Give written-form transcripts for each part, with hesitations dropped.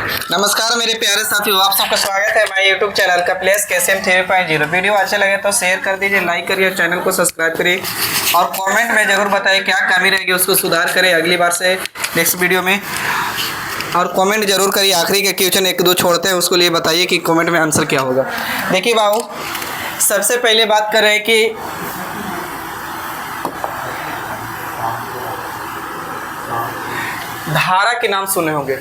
नमस्कार मेरे प्यारे साथियों, आप सबका स्वागत है मेरे यूट्यूब चैनल का प्लेस KCM 3.0। वीडियो अच्छा लगे तो शेयर कर दीजिए, लाइक करिए, चैनल को सब्सक्राइब करिए और कमेंट में ज़रूर बताइए क्या कमी रहेगी, उसको सुधार करें अगली बार से नेक्स्ट वीडियो में। और कमेंट जरूर करिए। आखिरी के क्वेश्चन एक दो छोड़ते हैं, उसको लिए बताइए कि कमेंट में आंसर क्या होगा। देखिए बाबू, सबसे पहले बात कर रहे हैं कि धारा के नाम सुने होंगे।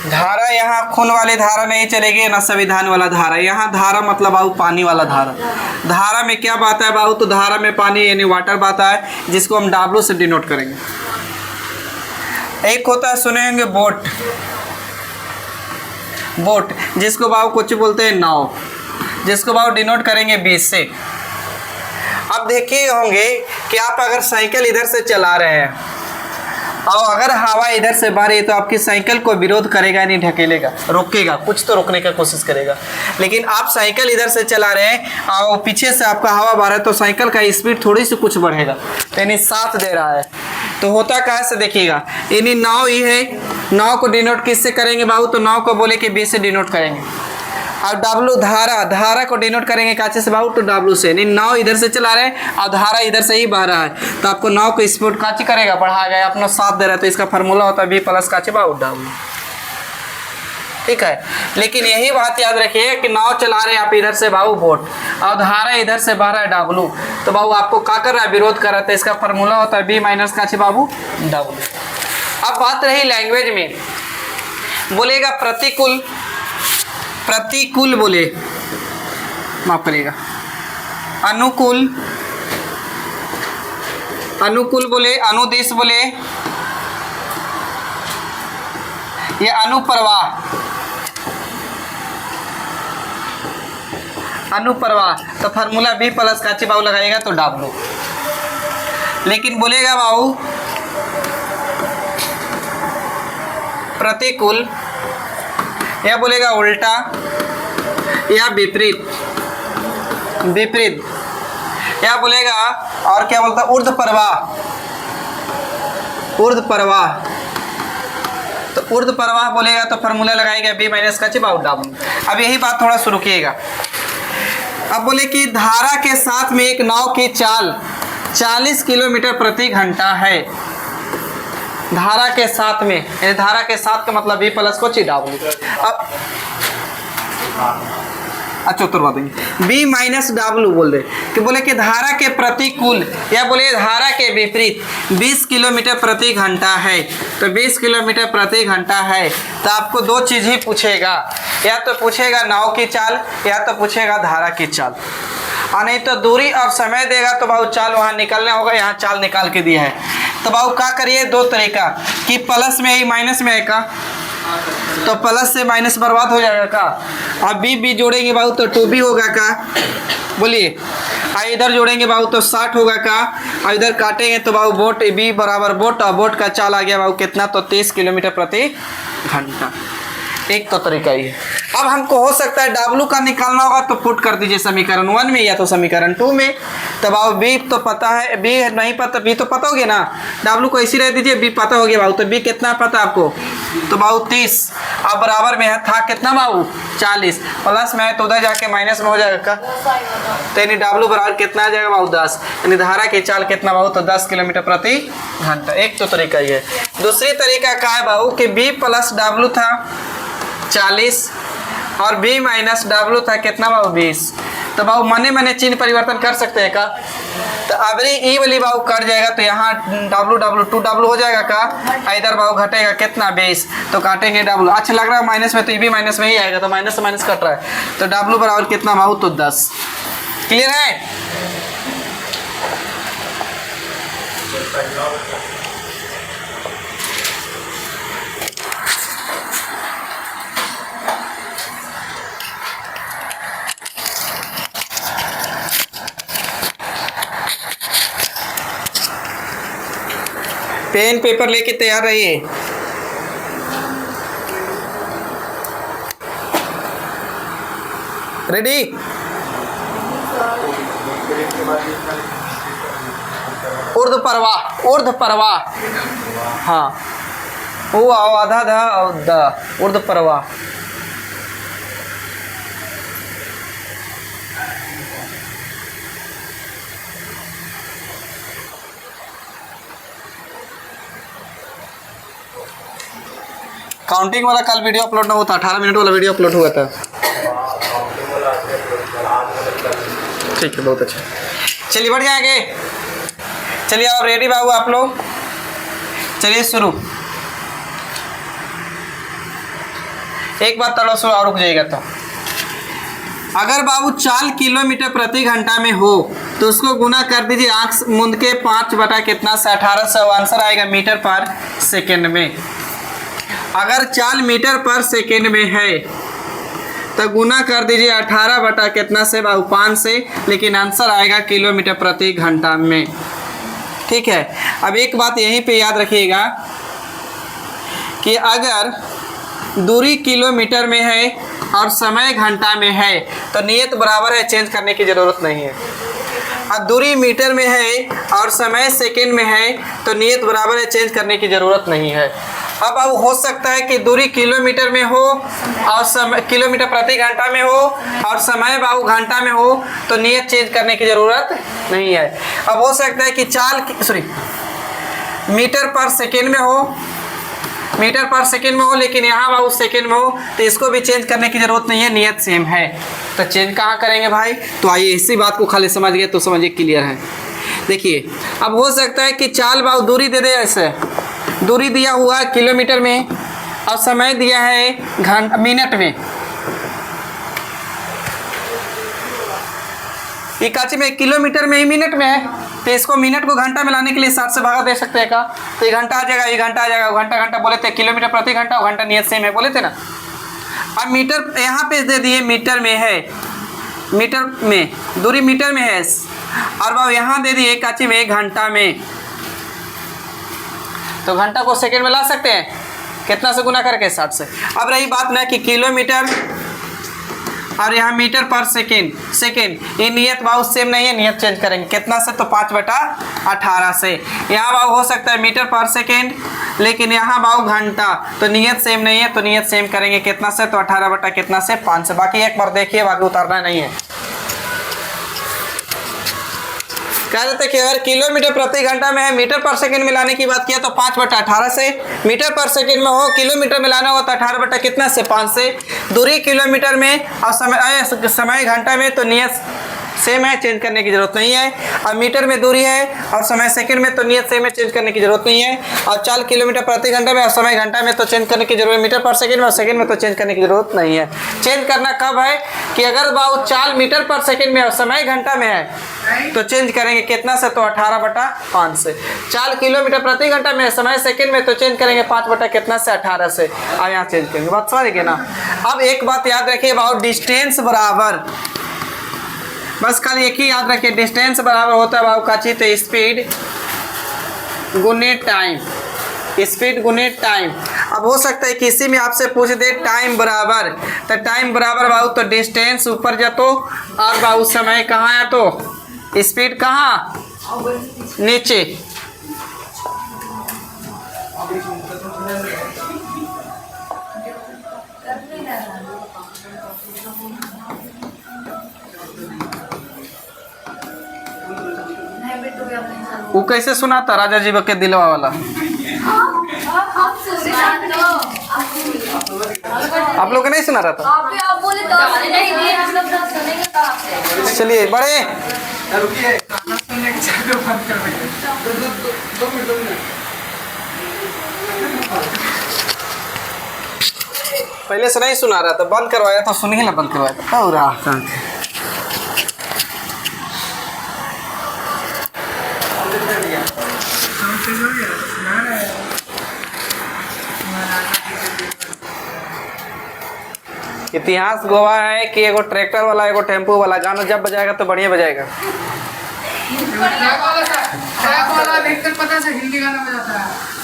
धारा, यहाँ खून वाली धारा नहीं चलेगी ना संविधान वाला धारा। यहाँ धारा मतलब बाबू पानी वाला धारा। धारा में क्या बात है बाबू, तो धारा में पानी यानी वाटर बात है, जिसको हम W से डिनोट करेंगे। एक होता है सुने होंगे बोट, बोट जिसको बाबू कुछ बोलते हैं नाव, जिसको बाबू डिनोट करेंगे B से। अब देखे होंगे कि आप अगर साइकिल इधर से चला रहे हैं और अगर हवा इधर से बाहर है तो आपकी साइकिल को विरोध करेगा, नहीं ढकेलेगा, रोकेगा, कुछ तो रोकने का कोशिश करेगा। लेकिन आप साइकिल इधर से चला रहे हैं और पीछे से आपका हवा बाहर है तो साइकिल का स्पीड थोड़ी सी कुछ बढ़ेगा, यानी साथ दे रहा है। तो होता कहाँ से देखिएगा, यानी नाव ही है। नाव को डिनोट किससे करेंगे बाबू, तो नाव को बोले कि B से डिनोट करेंगे। और W धारा, धारा को डिनोट करेंगे काचे से बाबू, तो W से। नहीं, नाव इधर से चला रहे हैं और धारा इधर से ही बह रहा है, तो आपको नाव को स्पीड काची करेगा, बढ़ा गया, अपना साथ दे रहा है। तो इसका फार्मूला होता है B प्लस काचे बाबू W। ठीक है, लेकिन यही बात याद रखिए कि नाव चला रहे हैं आप इधर से बाबू बोट, और धारा इधर से बह रहा है W, तो बाबू आपको क्या कर रहा है, विरोध कर रहा है। तो इसका फार्मूला होता है B माइनस काचे बाबू W। अब बात रही लैंग्वेज में, बोलेगा प्रतिकूल, प्रतिकूल बोले, माफ करिएगा, अनुकूल, अनुकूल बोले, अनुदेश बोले, ये अनुप्रवाह, अनुप्रवाह। तो फार्मूला B प्लस काची बाबू लगाएगा तो W। लेकिन बोलेगा बाबू प्रतिकूल, या बोलेगा उल्टा या विपरीत, विपरीत, या बोलेगा और क्या बोलता है ऊर्ध्व प्रवाह, ऊर्ध्व प्रवाह। तो ऊर्ध्व प्रवाह बोलेगा तो फार्मूला लगाएगा B माइनस का बाबू W। अब यही बात थोड़ा शुरू किएगा। अब बोले कि धारा के साथ में एक नाव की चाल 40 किलोमीटर प्रति घंटा है। धारा के साथ में, यानी धारा के साथ का मतलब B प्लस को W। अब अच्छा उत्तर देंगे B माइनस W बोल दे कि बोले कि धारा के प्रतिकूल या बोले धारा के विपरीत 20 किलोमीटर प्रति घंटा है। तो 20 किलोमीटर प्रति घंटा है तो आपको दो चीज़ ही पूछेगा, या तो पूछेगा नाव की चाल या तो पूछेगा धारा की चाल। और नहीं तो दूरी और समय देगा तो बाबू चाल वहाँ निकलना होगा, यहाँ चाल निकाल के दिया है। तो बाबू क्या करिए, दो तरीका कि प्लस में है माइनस में है का, तो प्लस से माइनस बर्बाद हो जाएगा का। अब B जोड़ेंगे बाबू तो 2B होगा का, बोलिए। और इधर जोड़ेंगे बाबू तो 60 होगा का, और इधर काटेंगे तो बाबू बोट B बराबर बोट, और बोट का चाल आ गया बाबू कितना, तो 23 किलोमीटर प्रति घंटा। एक तो तरीका ही है। अब हमको हो सकता है W का निकालना होगा तो पुट कर दीजिए समीकरण 1 में या तो समीकरण 2 में। तो बाबू B तो पता है, B नहीं पता, B तो पता हो गया ना, W को इसी रह दीजिए, B पता हो गया बाबू। तो B कितना पता आपको, तो बाबू 30। अब बराबर में है था कितना बाबू 40, प्लस में है तो उधर जाके माइनस में हो जाएगा का, तो यानी W बराबर कितना आ जाएगा बाबू 10। यानी धारा की चाल कितना बाबू, तो 10 किलोमीटर प्रति घंटा। एक तो तरीका ही है। दूसरी तरीका क्या है बाबू कि B प्लस W था 40 और B माइनस W था कितना बाबू 20। तो बाबू मने मने चिन्ह परिवर्तन कर सकते हैं का, तो अबरी ई वाली बाबू कट जाएगा तो यहाँ W 2W हो जाएगा का, इधर बाबू घटेगा कितना 20, तो काटेंगे W। अच्छा लग रहा है माइनस में, तो ये भी माइनस में ही आएगा, तो माइनस से माइनस कट रहा है, तो W बराबर कितना बाबू, तो 10। क्लियर है। पेन पेपर लेके तैयार रहिए। रेडी। ऊर्ध्व प्रवाह, ऊर्ध्व प्रवाह, हाँ उ आधा ध और द उर्द परवा। काउंटिंग वाला कल वीडियो अपलोड ना होता, 18 मिनट वाला वीडियो अपलोड हुआ था। ठीक है, बहुत अच्छा। चलिए बढ़ जाएंगे। चलिए अब रेडी बाबू आप लोग, चलिए शुरू। एक बार थोड़ा सा और रुक जाइएगा। तो अगर बाबू 4 किलोमीटर प्रति घंटा में हो तो उसको गुना कर दीजिए आंख मूंद के 5 बटा कितना से 1800, आंसर आएगा मीटर पर सेकेंड में। अगर 4 मीटर पर सेकेंड में है तो गुना कर दीजिए 18 बटा कितना से बाबू 5 से, लेकिन आंसर आएगा किलोमीटर प्रति घंटा में। ठीक है, अब एक बात यहीं पे याद रखिएगा कि अगर दूरी किलोमीटर में है और समय घंटा में है तो नियत बराबर है, चेंज करने की ज़रूरत नहीं है। अब दूरी मीटर में है और समय सेकंड में है तो नियत बराबर है, चेंज करने की ज़रूरत नहीं है। अब हो सकता है कि दूरी किलोमीटर में हो और समय किलोमीटर प्रति घंटा में हो और समय बाबू घंटा में हो तो नियत चेंज करने की ज़रूरत नहीं है। अब हो सकता है कि मीटर पर सेकेंड में हो, मीटर पर सेकेंड में हो, लेकिन यहाँ बाबू सेकेंड में हो तो इसको भी चेंज करने की ज़रूरत नहीं है, नियत सेम है। तो चेंज कहाँ करेंगे भाई? तो आइए इसी बात को खाली समझ गए तो समझिए क्लियर है। देखिए अब हो सकता है कि 4 बाबू दूरी दे दे, ऐसे दूरी दिया हुआ है किलोमीटर में और समय दिया है मिनट में। ये काची में किलोमीटर में ही मिनट में है तो इसको मिनट को घंटा में लाने के लिए 60 से भागा दे सकते हैं का, तो ये घंटा आ जाएगा, ये घंटा आ जाएगा, घंटा घंटा बोले थे, किलोमीटर प्रति घंटा घंटा नियत सेम है बोले थे ना। अब मीटर यहाँ पे दे दिए मीटर में है, मीटर में दूरी मीटर में है और बाबू यहाँ दे दिए काची में घंटा में, तो घंटा को सेकेंड में ला सकते हैं, कितना से गुना करके 60 से। अब रही बात ना कि किलोमीटर और यहाँ मीटर पर सेकेंड, ये नियत बाबू सेम नहीं है, नियत चेंज करेंगे कितना से, तो 5 बटा 18 से। यहाँ बाबू हो सकता है मीटर पर सेकेंड, लेकिन यहाँ बाबू घंटा, तो नियत सेम नहीं है, तो नियत सेम करेंगे कितना से, तो 18 बटा कितना से 5 से। बाकी एक बार देखिए, बाकी उतारना नहीं है। कह रहे थे कि अगर किलोमीटर प्रति घंटा में है, मीटर पर सेकंड में लाने की बात किया तो 5 बटा 18 से, मीटर पर सेकंड में हो किलोमीटर में लाना हो तो 18 बटा कितना से 5 से। दूरी किलोमीटर में और समय घंटा में तो नियत सेम है, चेंज करने की जरूरत नहीं है। अब मीटर में दूरी है और समय सेकंड में तो नियत सेम है, चेंज करने की जरूरत नहीं है। और 4 किलोमीटर प्रति घंटा में और समय घंटा में तो चेंज करने की जरूरत है, मीटर पर सेकंड में और सेकंड में तो चेंज करने की जरूरत नहीं है। चेंज करना कब है कि अगर बाबू 4 मीटर पर सेकंड में और समय घंटा में है तो चेंज करेंगे कितना से, तो 18 बटा 5 से। 4 किलोमीटर प्रति घंटा में समय सेकंड में तो चेंज करेंगे 5 बटा कितना से 18 से। अब यहाँ चेंज करेंगे, बात समझ गए ना। अब एक बात याद रखिए बाबू, डिस्टेंस बराबर, बस खाली एक ही याद रखिए, डिस्टेंस बराबर होता है बाबू काची, तो स्पीड गुने टाइम, स्पीड गुने टाइम। अब हो सकता है किसी में आपसे पूछ दे टाइम बराबर, तो टाइम बराबर बाबू तो डिस्टेंस ऊपर जातो और बाबू समय कहाँ है, तो स्पीड कहाँ नीचे। वो कैसे सुना था राजा जी के दिलवा वाला? आप लोग नहीं सुना रहा था? चलिए बड़े पहले से नहीं सुना रहा था, बंद करवाया तो सुनिए ना, बंद करवाया था और इतिहास गवाह है कि एगो ट्रैक्टर वाला एगो टेम्पो वाला गाना जब बजाएगा तो बढ़िया बजाएगा।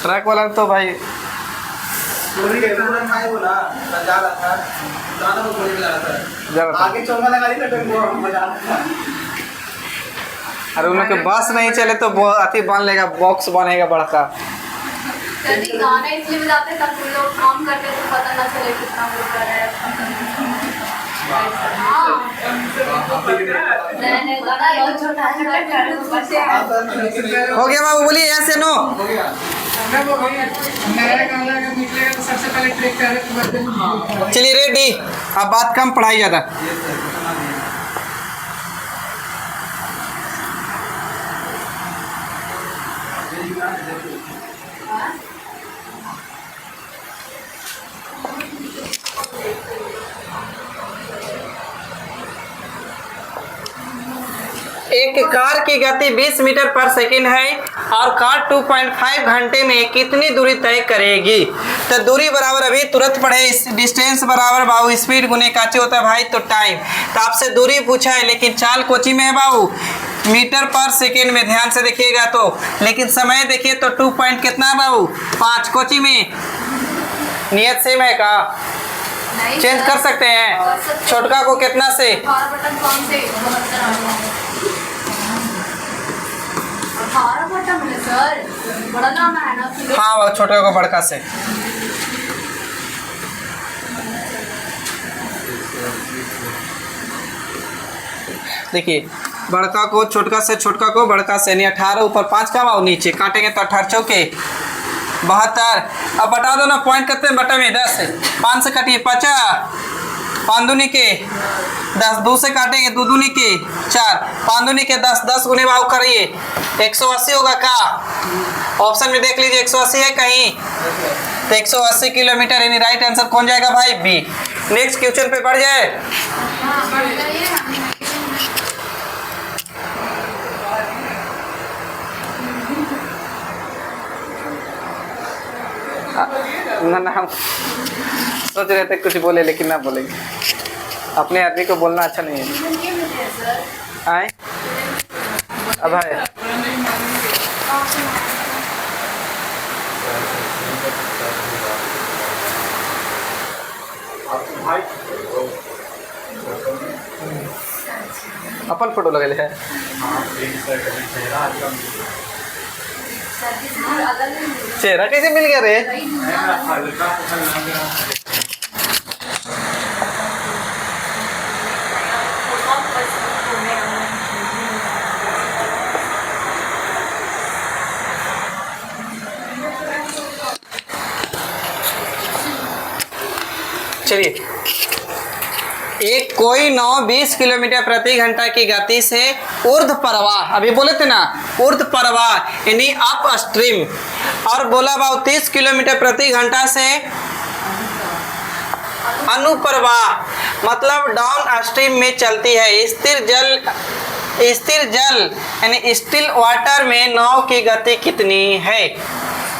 ट्रक वाला तो भाई अरे उन लोग के बस नहीं चले तो अति बन लेगा, बॉक्स बनेगा बड़का। कभी गाना इसलिए बजाते ताकि लोग काम करते तो पता ना चले कितना वो कर रहा है। हाँ नहीं गाना बहुत छोटा हो गया बाबू, बोलिए ऐसे नो। नया गाना अगर निकलेगा तो सबसे पहले ट्रैक करें। चलिए रेडी, अब बात कम पढ़ाई ज़्यादा। एक कार की गति 20 मीटर पर सेकंड है और कार 2.5 घंटे में कितनी दूरी तय करेगी। तो दूरी बराबर अभी तुरंत पढ़े, डिस्टेंस बराबर बाबू स्पीड गुने काचे होता है भाई, तो टाइम। तो आपसे दूरी पूछा है लेकिन चाल कोची में है बाबू, मीटर पर सेकेंड में, ध्यान से देखिएगा तो। लेकिन समय देखिए तो 2 पॉइंट कितना है बाबू, 5 कोची में। नियत सेम है का, चेंज कर सकते हैं। छोटका को कितना से, 18 बटन है सर, बड़ा नाम है ना। हाँ वो छोटे को बड़का से। देखिए बड़का को छोटका से, छोटका को बड़का से, नहीं 18 ऊपर 5 का भाव नीचे काटेंगे तो 18 चौके 72। अब बता दो ना, पॉइंट करते हैं बटा में 10, 5 से काटिए 50, 5 दूनी के 10, 2 से काटेंगे 2 दूनी के 4, 5 दूनी के 10, 10 गुने भाव करिए 180 होगा का। ऑप्शन में देख लीजिए 180 है कहीं, तो 180 किलोमीटर, यानी राइट आंसर कौन जाएगा भाई, बी। नेक्स्ट क्वेश्चन पे बढ़ जाए। ना हम सोच रहे थे कुछ बोले लेकिन ना बोलेंगे, अपने आदमी को बोलना अच्छा नहीं है। आए अब है अपन फोटो लगे है। चेहरा कैसे मिल गया रे। चलिए, एक कोई नाव 20 किलोमीटर प्रति घंटा की गति से ऊर्ध्व प्रवाह, अभी बोले थे ना ऊर्ध्व प्रवाह यानी अप स्ट्रीम, और बोला भाव 30 किलोमीटर प्रति घंटा से अनुप्रवाह मतलब डाउन स्ट्रीम में चलती है। स्थिर जल यानी स्टिल वाटर में नाव की गति कितनी है,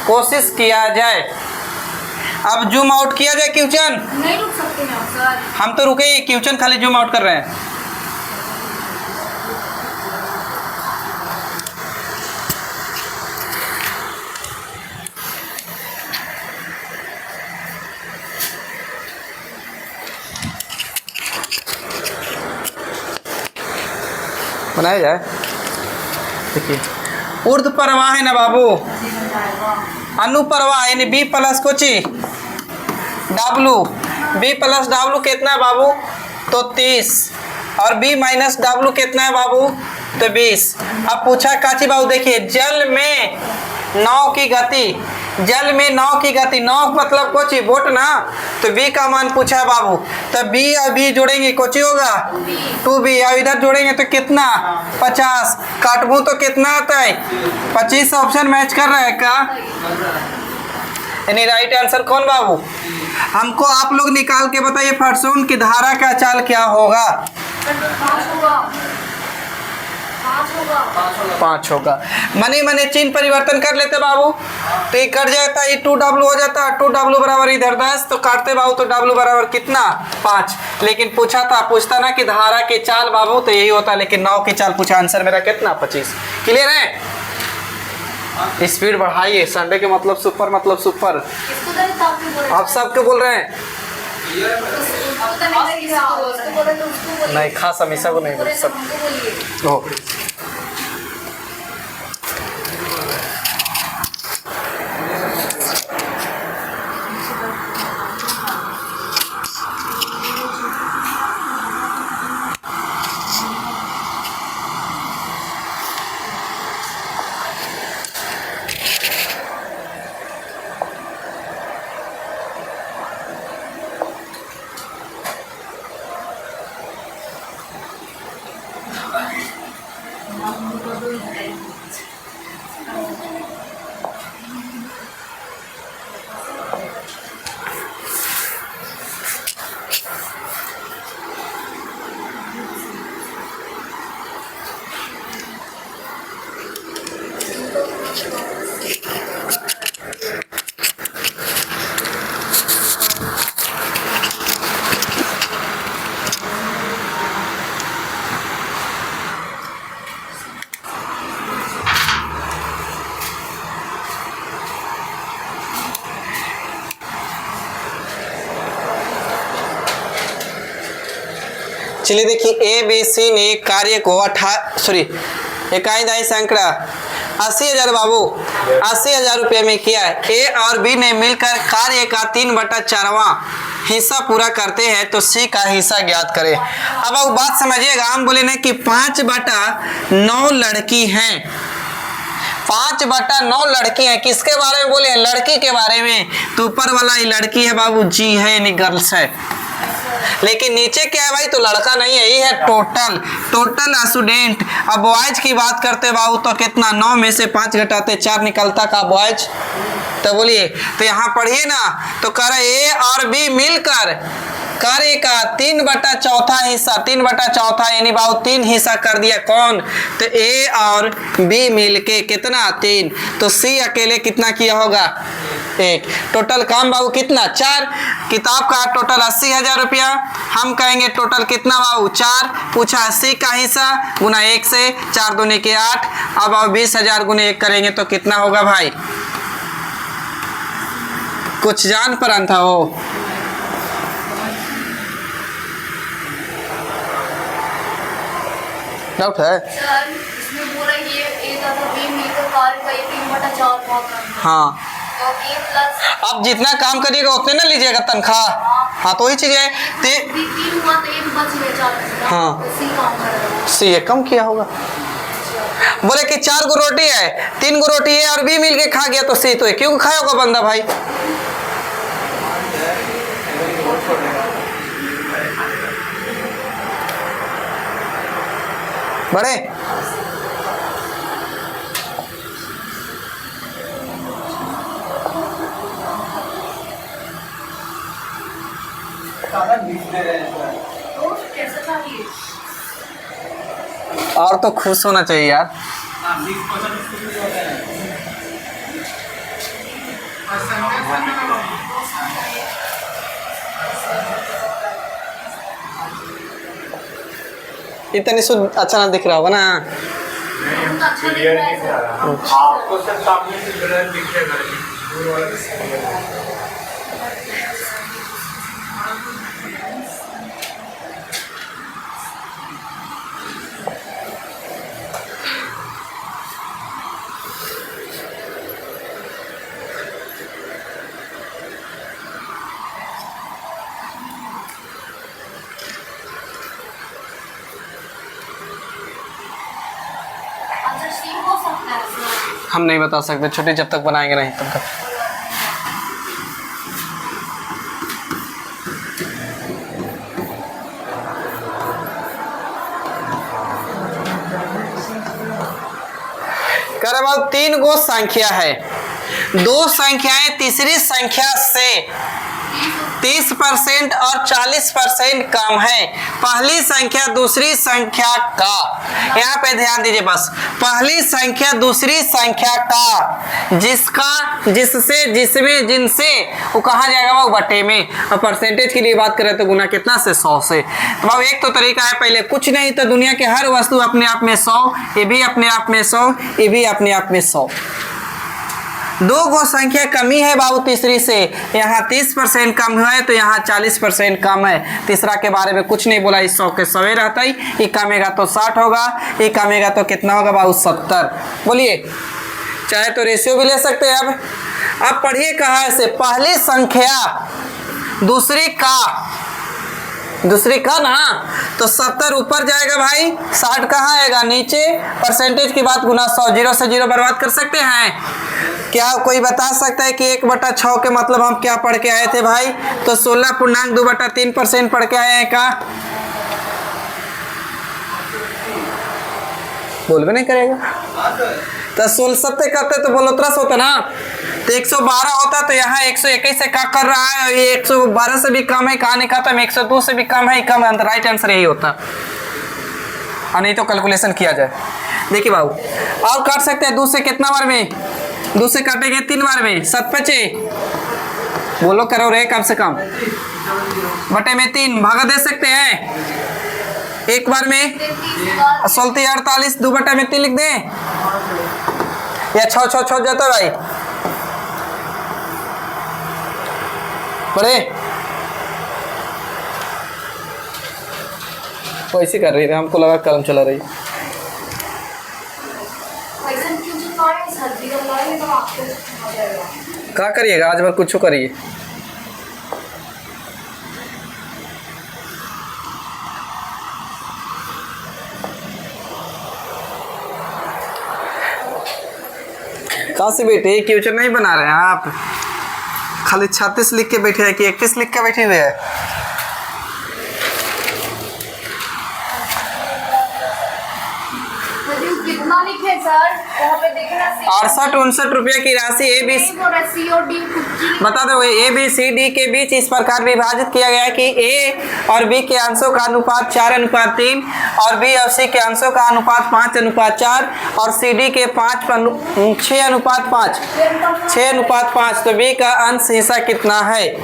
कोशिश किया जाए। अब जूम आउट किया जाए क्वेश्चन, नहीं रुक सकते हैं सर, हम तो रुके, क्वेश्चन खाली जूम आउट कर रहे हैं। बनाया जाए। देखिए ऊर्ध्व प्रवाह है ना बाबू, अनुप्रवाह यानी बी प्लस कोची डब्लू, बी प्लस डब्लू कितना है बाबू, तो 30, और बी माइनस डब्लू कितना है बाबू, तो 20। अब पूछा काची बाबू, देखिए जल में नाव की गति, जल में नाव की गति, नाव मतलब कोची बोट ना, तो बी का मान पूछा है बाबू। तो बी और बी जोड़ेंगे कोची होगा 2b, और इधर जोड़ेंगे तो कितना 50, काटबू तो कितना आता है 25। ऑप्शन मैच कर रहा है का, यानी राइट आंसर कौन बाबू। हमको आप लोग निकाल के बताइए फॉर्च्यून की धारा का चाल क्या होगा। 5 होगा। मने चिन्ह परिवर्तन कर लेते बाबू, तो ये कट जाता, ये 2w हो जाता, 2w बराबर इधर 10, तो काटते बाबू तो w बराबर कितना 5। लेकिन पूछता ना कि धारा की चाल बाबू, तो यही होता, लेकिन नाव की चाल पूछा, आंसर मेरा कितना 25। क्लियर है। स्पीड बढ़ाइए, संडे के मतलब सुपर, मतलब सुपर। आप सबके बोल रहे हैं, नहीं खास हमेशा को नहीं बोल सब। चलिए देखिए ए बी सी ने कार्य को इकाई दाई सैकड़ा 80,000 बाबू 80,000 रुपये में किया है। ए और बी ने मिलकर कार्य का 3/4वां हिस्सा पूरा करते हैं तो सी का हिस्सा ज्ञात करें। अब आप बात समझिएगा, हम बोले ना कि 5/9 लड़की हैं, 5/9 लड़की हैं। किसके बारे में बोले? लड़की के बारे में। तो ऊपर वाला ये लड़की है बाबू, जी है यानी गर्ल्स है, लेकिन नीचे क्या है भाई? तो लड़का नहीं है, ये है टोटल स्टूडेंट। अब बॉयज की बात करते बाबू तो कितना? 9 में से 5 घटाते 4 निकलता का बॉयज। तो बोलिए, तो यहाँ पढ़िए ना, तो कर ए और बी मिलकर कार्य का 3/4 हिस्सा, 3/4 यानी बाबू 3 हिस्सा कर दिया। कौन? तो ए और बी मिलके कितना? 3। तो सी अकेले कितना किया होगा? 1। टोटल काम बाबू कितना? 4। किताब का टोटल 80,000 रुपया, हम कहेंगे टोटल कितना बाबू? 4। पूछा 80 का हिस्सा गुना 1 से, 4 दूनी के 8। अब 20,000 गुना 1 करेंगे तो कितना होगा भाई? कुछ जान पर था हो? डाउट है? सर इसमें बोला ये ए तथा बी मिलकर कार्य का ये 3/4 भाग करना। हाँ, तो ए प्लस अब जितना काम करिएगा उतने ना लीजिएगा तनख्वाह। हाँ, तो वही चीज है। बी 3 हुआ तो एक बच गया 4। हाँ। तो सी काम करेगा। सी कम किया होगा। बोले कि 4 गो रोटी है, 3 गो रोटी है और बी मिल के खा गया तो सी तो क्यों खाया होगा बंदा भाई? बड़े तो कैसा चाहिए? और तो खुश होना चाहिए यार। इतनी शुद्ध अच्छा ना दिख रहा होगा ना? उनका अच्छा दिख रहा है सर। आपको सब सामने से ब्लर दिखेगा दूर वाला से। अच्छा सी हो सकता है सर। हम नहीं बता सकते, छोटी जब तक बनाएंगे नहीं तब तक। कर अब 3 गो संख्या है, 2 संख्याएं तीसरी संख्या से 30% और 40% कम है। पहली संख्या दूसरी संख्या का, यहाँ पे ध्यान दीजिए बस, पहली संख्या दूसरी संख्या का जिसका जिससे जिसमें जिनसे वो कहा जाएगा वो बटे में। और परसेंटेज के लिए बात करें तो गुना कितना से? 100 से। तो अब एक तो तरीका है, पहले कुछ नहीं तो दुनिया के हर वस्तु अपने आप में 100, ये भी अपने आप में 100, ये भी अपने आप में 100। 2 गो संख्या कमी है बाबू तीसरी से, यहाँ 30% कम हुआ है तो यहाँ 40% कम है। तीसरा के बारे में कुछ नहीं बोला, इस 100 के 100 रहता ही, ये कमेगा तो 60 होगा, ये कमेगा तो कितना होगा बाबू? 70। बोलिए, चाहे तो रेशियो भी ले सकते हैं। अब पढ़िए कहाँ से? पहली संख्या दूसरी का ना, तो 70 ऊपर जाएगा भाई, 60 कहाँ आएगा? नीचे। परसेंटेज की बात गुना 100, 0 से 0 बर्बाद कर सकते हैं क्या? कोई बता सकता है कि 1/6 के मतलब हम क्या पढ़ के आए थे भाई? तो 16.2/3% पढ़ के आए हैं का? बोल भी नहीं करेगा। तो 16 सत्ते करते तो बोलोत्रस होता ना, तो 112 होता, तो यहाँ 121 से क्या कर रहा है? ये 112 से भी कम है, कहाँ नहीं खाता? 102 से भी कम है, कम है। राइट आंसर यही होता, और नहीं तो कैलकुलेशन किया जाए। देखिए बाबू, और काट सकते हैं 2 से कितना बार में? 2 से काटेंगे 3 बार में। 7 5 बोलो, करो रे कम से कम, बटे में 3 भागा दे सकते हैं एक बार में। 16 48, 2/3 लिख दें या 6 जाता भाई? बड़े वैसे कर रही है, हमको लगा कलम चला रही। ऐसा क्यों चिपका रहे हैं सर? दिया लगाएंगे तो आपको हो जाएगा। क्या करिएगा आज भर कुछ करिए। कहाँ से बेटे क्वेश्चन नहीं बना रहे हैं आप? खाली 36 लिख के बैठे हैं कि 31 लिख के बैठे हुए हैं? कितना लिखे सर? वहाँ पे देखे ना 68-69 रुपये की राशि ए बी सी और डी बता दो। ए बी सी डी के बीच इस प्रकार विभाजित किया गया कि ए और बी के अंशों का अनुपात 4:3 और बी और सी के अंशों का अनुपात 5:4 और सी डी के 6:5 6:5। तो बी का अंश हिस्सा कितना है?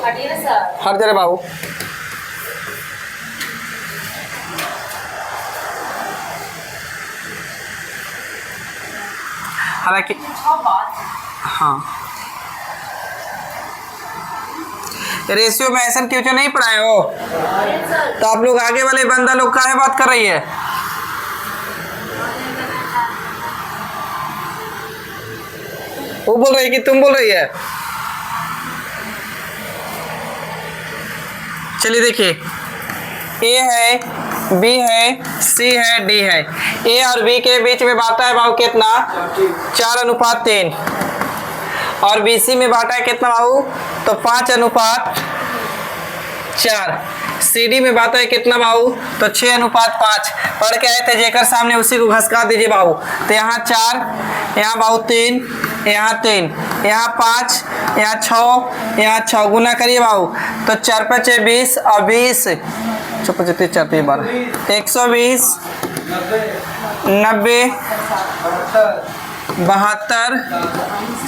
हटिए सर। हर जरे बाबू। हालांकि हाँ रेशियो में ऐसा क्यों नहीं पढ़ाए हो? तो आप लोग आगे वाले बंदा लोग काहे बात कर रही है? वो बोल रही है कि तुम बोल रही है? चलिए देखिए, ए है, बी है, सी है, डी है। ए और बी के बीच में बांटा है बाबू कितना? 4:3। और बी सी में बांटा है कितना बाबू? तो 5:4। सी डी में बांटा है कितना बाबू? तो 6:5। पढ़ के आए थे जेकर सामने उसी को घसका दीजिए बाबू। तो यहाँ 4, यहाँ बाबू 3, यहाँ 3, यहाँ 5, यहाँ 6, यहाँ 6 गुना करिए बाबू। तो 4 × 5 = 20 और 20 4 × 5 = 12 120 90 72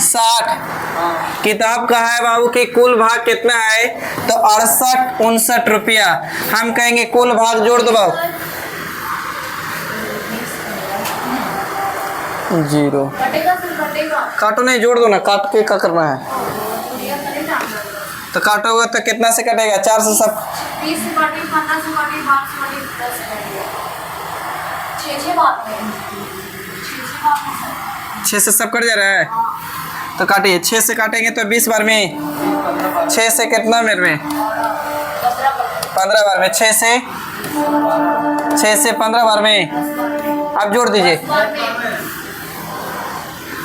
60। किताब का है बाबू कि कुल भाग कितना है? तो 68-69 रुपया। हम कहेंगे कुल भाग जोड़ दो बाबू। 0 कटेगा सर, कटेगा। काटो नहीं, जोड़ दो ना। काट के क्या करना है? ये नहीं जानना। तो काटोगे तो कितना से कटेगा? 4 से सब 20 से काटे, 15 से काटे, 5 से काटे, 10 से काटे। 6 बात है। 6 बात है सर। 6 से सब कट जा रहा है? तो काटिए। 6 से काटेंगे तो 20 बार में। 6 से कितना मिनट में? 15 बार में। 6 से 15 बार में। अब जोड़ दीजिए।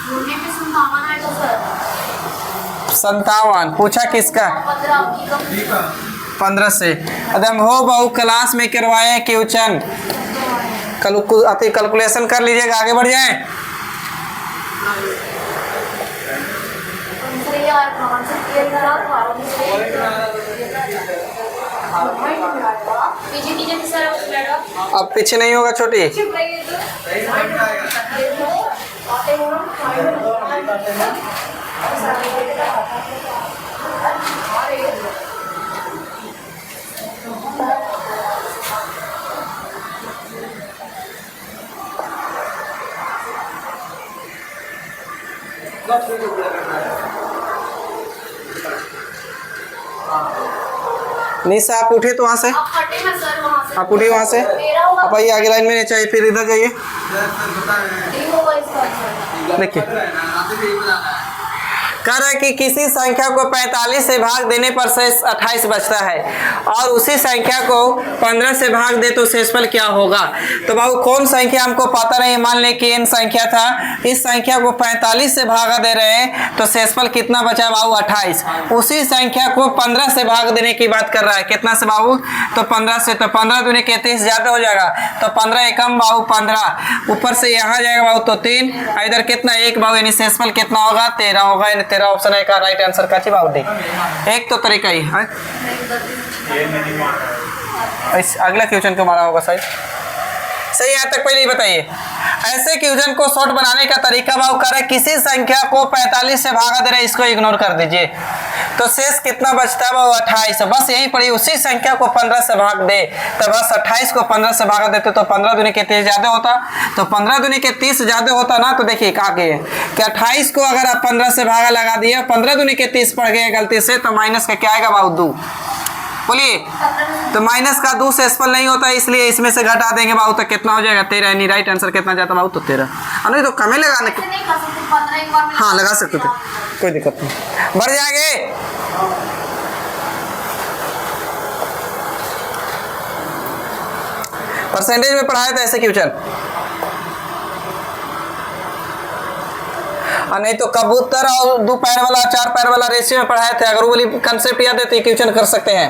जोड़ने में 57 आएगा सर। 57 पूछा किसका? 15 से। अदम हो बहु क्लास में करवाए क्वेश्चन। कैलकुलेशन कर लीजिएगा, आगे बढ़ जाए। पीछे कीजिए सर मैडम। अब पीछे नहीं होगा छोटी। निशा आप उठे तो वहाँ से, आप हटे ना सर वहाँ से। आप उठिए वहाँ से। आप आइए आगे लाइन में, नहीं चाहिए फिर इधर जाइए। नहीं होगा इसका आंसर। देखिए कह रहा है कि किसी संख्या को 45 से भाग देने पर शेष 28 बचता है और उसी संख्या को 15 से भाग दे तो शेषफल क्या होगा। तो बाबू कौन संख्या हमको पता नहीं। मान लें कि n संख्या था, इस संख्या को 45 से भागा दे रहे हैं तो शेषफल कितना बचा बाबू? 28। उसी संख्या को 15 से भाग देने की बात कर रहा है। कितना से बाबू? तो 15 से। तो 15 दूनी 31 ज्यादा हो जाएगा। तो 15 एकम बाबू 15, ऊपर से यहाँ जाएगा बाबू तो 3, इधर कितना? 1 बाबू, यानी शेषफल कितना होगा? 13 होगा। यानी 13 ऑप्शन है का राइट आंसर का बाबू देख। एक तो तरीका ही है। अगला क्वेश्चन को मारा होगा शायद। सही यहाँ तक पहले ही बताइए। ऐसे क्वेश्चन को शॉर्ट बनाने का तरीका भाव करें, किसी संख्या को 45 से भागा दे रहे, इसको इग्नोर कर दीजिए, तो शेष कितना बचता है वो 28। बस यही पड़ी, उसी संख्या को 15 से भाग दे, तो बस 28 को 15 से भागा देते तो 15 दूनी के 30 ज्यादा होता, तो 15 दूनी के 30 ज्यादा होता ना, तो देखिए आगे कि 28 को अगर आप 15 से भागा लगा दिया, 15 दूनी के 30 पड़ गए गलती से, तो माइनस का क्या आएगा बाबू 2, बोलिए, तो माइनस का 2 से एसपल नहीं होता, इसलिए इसमें से घटा देंगे बाबू, तो कितना हो जाएगा 13, यानी राइट आंसर कितना जाता बाबू, तो 13। नहीं तो कम ही लगाने के, नहीं कर सकते 15 एक बार में हाँ लगा सकते थे, कोई दिक्कत नहीं, बढ़ जाएंगे। परसेंटेज में पढ़ाया था ऐसे क्वेश्चन, और नहीं तो कबूतर और 2 पैर वाला 4 पैर वाला रेशियो में पढ़ाए थे। अगर वो वाली कंसेप्ट याद है तो क्वेश्चन कर सकते हैं।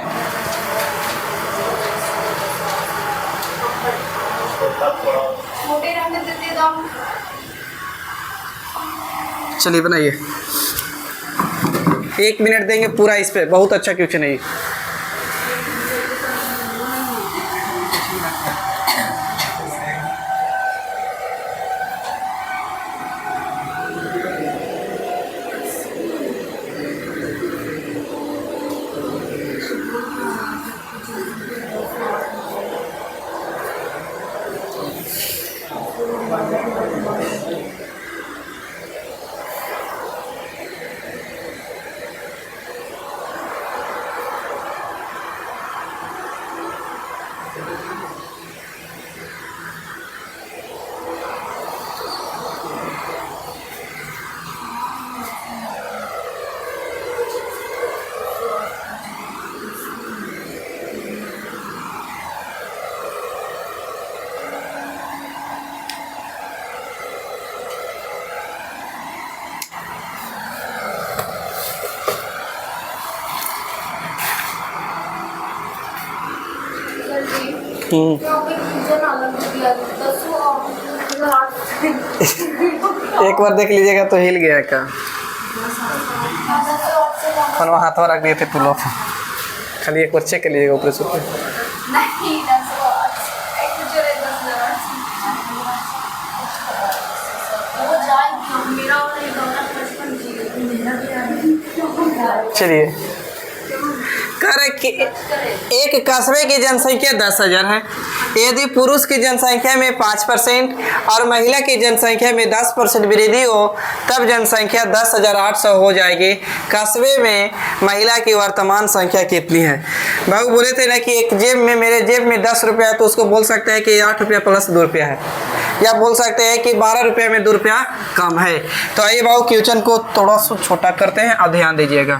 छोटे रहने देते तो हम चलिए बनाइए, 1 मिनट देंगे पूरा इस पे, बहुत अच्छा क्वेश्चन है ये। एक बार देख लीजिएगा तो हिल गया का, फोन हाथ में रख दिए थे तू लोग, खाली एक बार चेक कर लीजिएगा ऊपर से ऊपर। नहीं 10 एक जोड़े 10 वो जाए मेरा और एक और 55 जी मेरा भी चलिए कह रहे कि एक कस्बे की जनसंख्या 10,000 है, यदि पुरुष की जनसंख्या में 5% और महिला की जनसंख्या में 10% वृद्धि हो तब जनसंख्या 10,800 हो जाएगी। कस्बे में महिला की वर्तमान संख्या कितनी है? बाबू बोले थे ना कि एक जेब में, मेरे जेब में 10 रुपया है, तो उसको बोल सकते हैं कि 8 रुपया प्लस 2 रुपया है, या बोल सकते हैं कि 12 रुपये में 2 रुपया कम है। तो आइए बाबू क्वेश्चन को थोड़ा सा छोटा करते हैं और ध्यान दीजिएगा,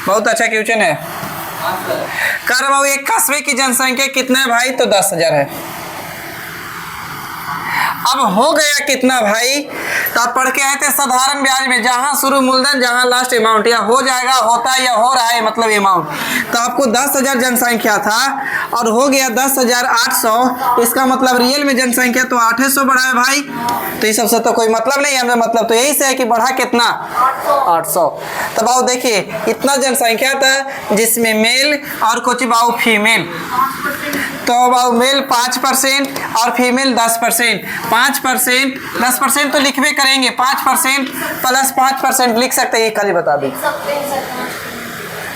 बहुत अच्छा क्वेश्चन है। कर बाबू एक कस्बे की जनसंख्या कितना है भाई? तो 10,000 है। अब हो गया कितना भाई? तो आप पढ़ के आए थे साधारण ब्याज में, जहां शुरू मूलधन जहां लास्ट अमाउंट, या हो जाएगा, होता है या हो रहा है मतलब अमाउंट। तो आपको 10,000 जनसंख्या था और हो गया 10,800, इसका मतलब रियल में जनसंख्या तो 800 बढ़ा है भाई। तो इस सबसे तो कोई मतलब नहीं है, मतलब तो यही से है कि बढ़ा कितना? 800। तो बाबू देखिए इतना जनसंख्या था जिसमें मेल और कुछ बाबू फीमेल, तो बाबू मेल 5% और फीमेल 10%। 5% 10% तो लिखवे करेंगे, 5% प्लस 5% लिख सकते हैं, कल ही बता दें,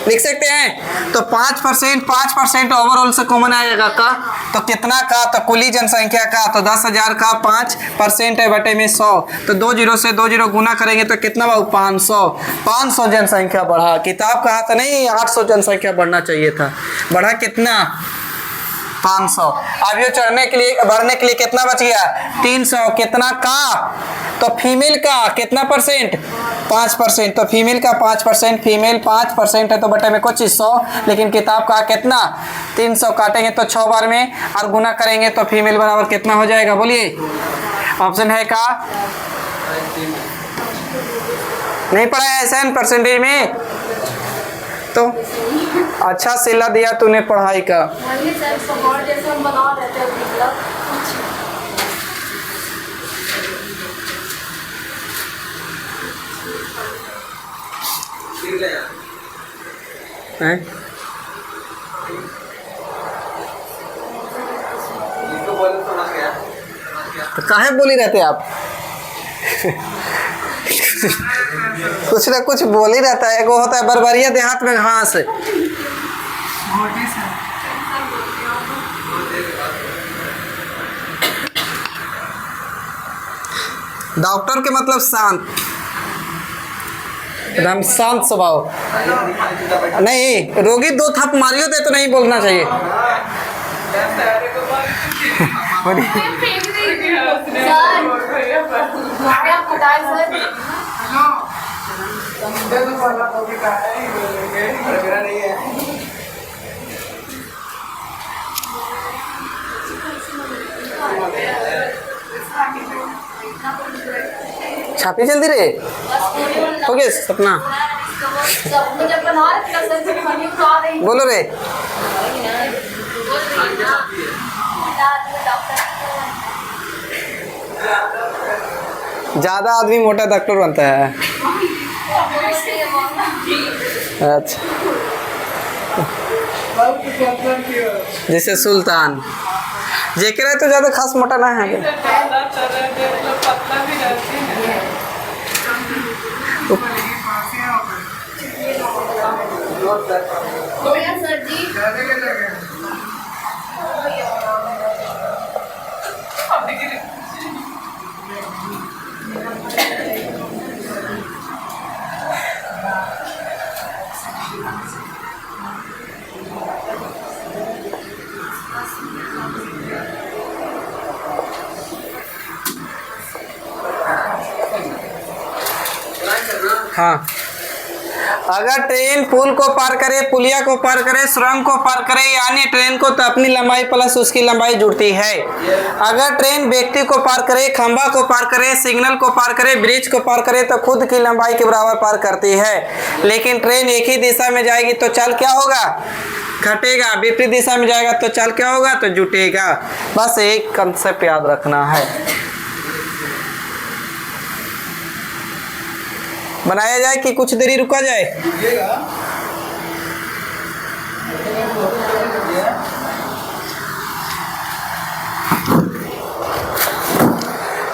लिख सकते हैं। तो 5% ओवरऑल से कॉमन आएगा का, तो कितना का? तो कुली जनसंख्या का, तो 10,000 का 5% है बटे में 100, तो 2 0 से 2 0 गुना करेंगे तो कितना बाबू? 500 जनसंख्या बढ़ा। किताब कहा था नहीं 800 जनसंख्या बढ़ना चाहिए था, बढ़ा कितना? 500। अब ये चढ़ने के लिए, बढ़ने के लिए कितना बच गया? 300। कितना का? तो फीमेल का कितना परसेंट? 5%। तो फीमेल का 5%, फीमेल 5% है तो बटे में कुछ 100, लेकिन किताब का कितना? 300। काटेंगे तो 6 बार में और गुना करेंगे तो फीमेल बराबर कितना हो जाएगा? बोलिए, ऑप्शन है का? नहीं पढ़ा है ऐसा परसेंटेज में? तो अच्छा सिला दिया तूने पढ़ाई का। हैं? इसको बोले समझ गया। काहे बोली रहते आप? कुछ ना कुछ बोल ही रहता है। वो होता है बरबरिया देहात में घास। मोटी से डॉक्टर के मतलब शांत, एकदम शांत स्वभाव। नहीं, रोगी दो थप मारियो दे तो नहीं बोलना चाहिए। बोलिए। आप बताएं सर। हेलो वाला तो भी कहा है मेरा नहीं है। छापी जल्दी रे, हो गया सपना। मुझे बना रहे बोलो रे। ज्यादा आदमी मोटा डॉक्टर बनता है। अच्छा, जैसे सुल्तान जेकरा तो ज्यादा खास मोटा ना है। सर जी हाँ, अगर ट्रेन पुल को पार करे, पुलिया को पार करे, सुरंग को पार करे, यानी ट्रेन को तो अपनी लंबाई प्लस उसकी लंबाई जुड़ती है। अगर ट्रेन व्यक्ति को पार करे, खंभा को पार करे, सिग्नल को पार करे, ब्रिज को पार करे तो खुद की लंबाई के बराबर पार करती है। लेकिन ट्रेन एक ही दिशा में जाएगी तो चाल क्या होगा? घटेगा। विपरीत दिशा में जाएगा तो चाल क्या होगा? तो जुटेगा। बस एक कंसेप्ट याद रखना है। बनाया जाए कि कुछ देरी रुका जाए?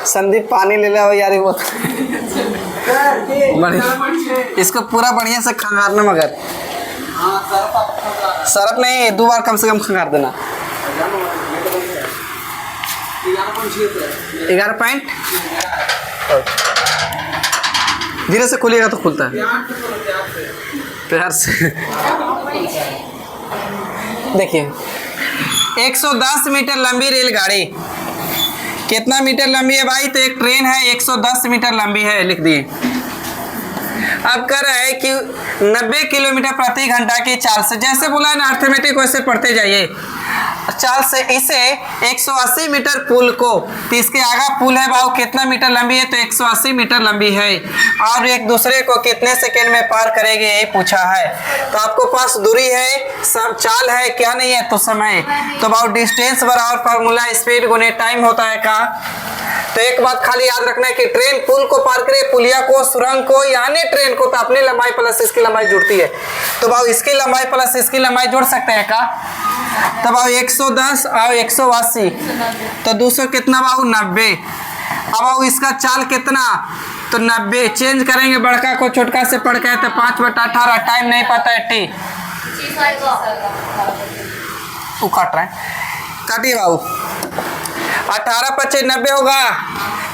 संदीप पानी ले लो यार। वो इसको पूरा बढ़िया से खंगारना, मगर सरफ नहीं, 2 बार कम से कम खंगार देना। 11 पॉइंट। धीरे से खोलिएगा तो खुलता है, प्यार से। देखिए, 110 मीटर लंबी रेलगाड़ी। कितना मीटर लंबी है भाई? तो एक ट्रेन है 110 मीटर लंबी है, लिख दिए। अब कह रहा है कि 90 किलोमीटर प्रति घंटा की चाल से, जैसे बोला है ना अर्थमेटिक, वैसे पढ़ते जाइए। चाल से इसे 180 मीटर पुल को, तो इसके आगे पुल है भाव कितना मीटर लंबी है? तो 180 मीटर लंबी है। और एक दूसरे को कितने सेकेंड में पार करेंगे, यही पूछा है। तो आपको पास दूरी है, सब चाल है, क्या नहीं है? तो समय। तो भाव डिस्टेंस बराबर फार्मूला स्पीड गुने टाइम होता है का। तो एक बात खाली याद रखना है कि ट्रेन पुल को पार करे, पुलिया को, सुरंग को, यानी ट्रेन को तो अपनी लंबाई प्लस इसकी लंबाई जुड़ती है। तो भाव इसकी लंबाई प्लस इसकी लंबाई जोड़ सकते हैं का। तो भाव 110 और 180 तो 200 कितना भाव? 90। अब भाव इसका चाल कितना? तो 90। चेंज करेंगे बड़का को छोटका से पढ़ के, तो 5/18। टाइम नहीं पता है, टी वो काट रहा है। काटिए बाबू। 18 25 90 होगा।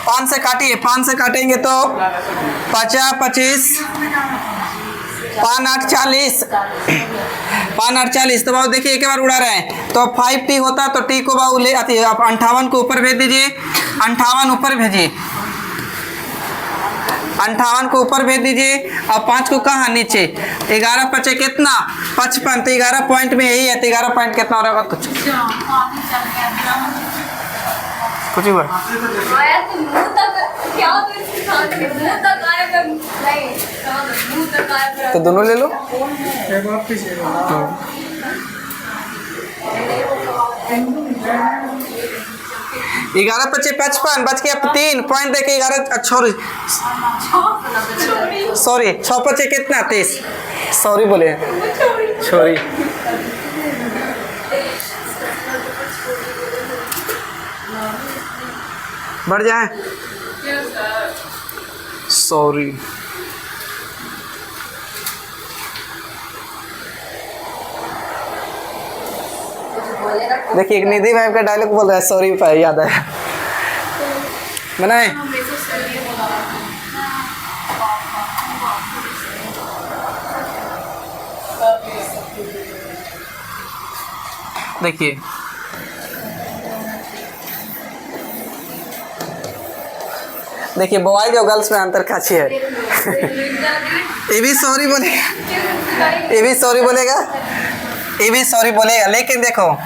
5 से काटिए, 5 से काटेंगे तो 50 25 5 8 40 5 8 40। तो बाबू देखिए एक बार उड़ा रहे हैं तो 5t होता, तो t को बाबू ले आती है। आप 58 को ऊपर भेज दीजिए, 58 ऊपर भेजिए, 58 को ऊपर भेज दीजिए। अब 5 को कहाँ? नीचे। 11 5 कितना? 55। तो 11 पॉइंट में यही है, तो 11 पॉइंट कितना हो रहा है? कुछ ही हुआ। तो दोनों ले लो। 11 25 55 बच गया 3 पॉइंट देके 11 सॉरी 6 5 कितना? 23। सॉरी बोले, सॉरी। बढ़ जाए। सॉरी, देखिए एक निधि मैम का डायलॉग बोल रहा है, सॉरी पे याद है, बनाए। हमेशा सही बोला। देखिए देखिए बॉयज और गर्ल्स में अंतर काची है। ये भी सॉरी बोलेगा, ये भी सॉरी बोलेगा, ये भी सॉरी बोलेगा, लेकिन देखो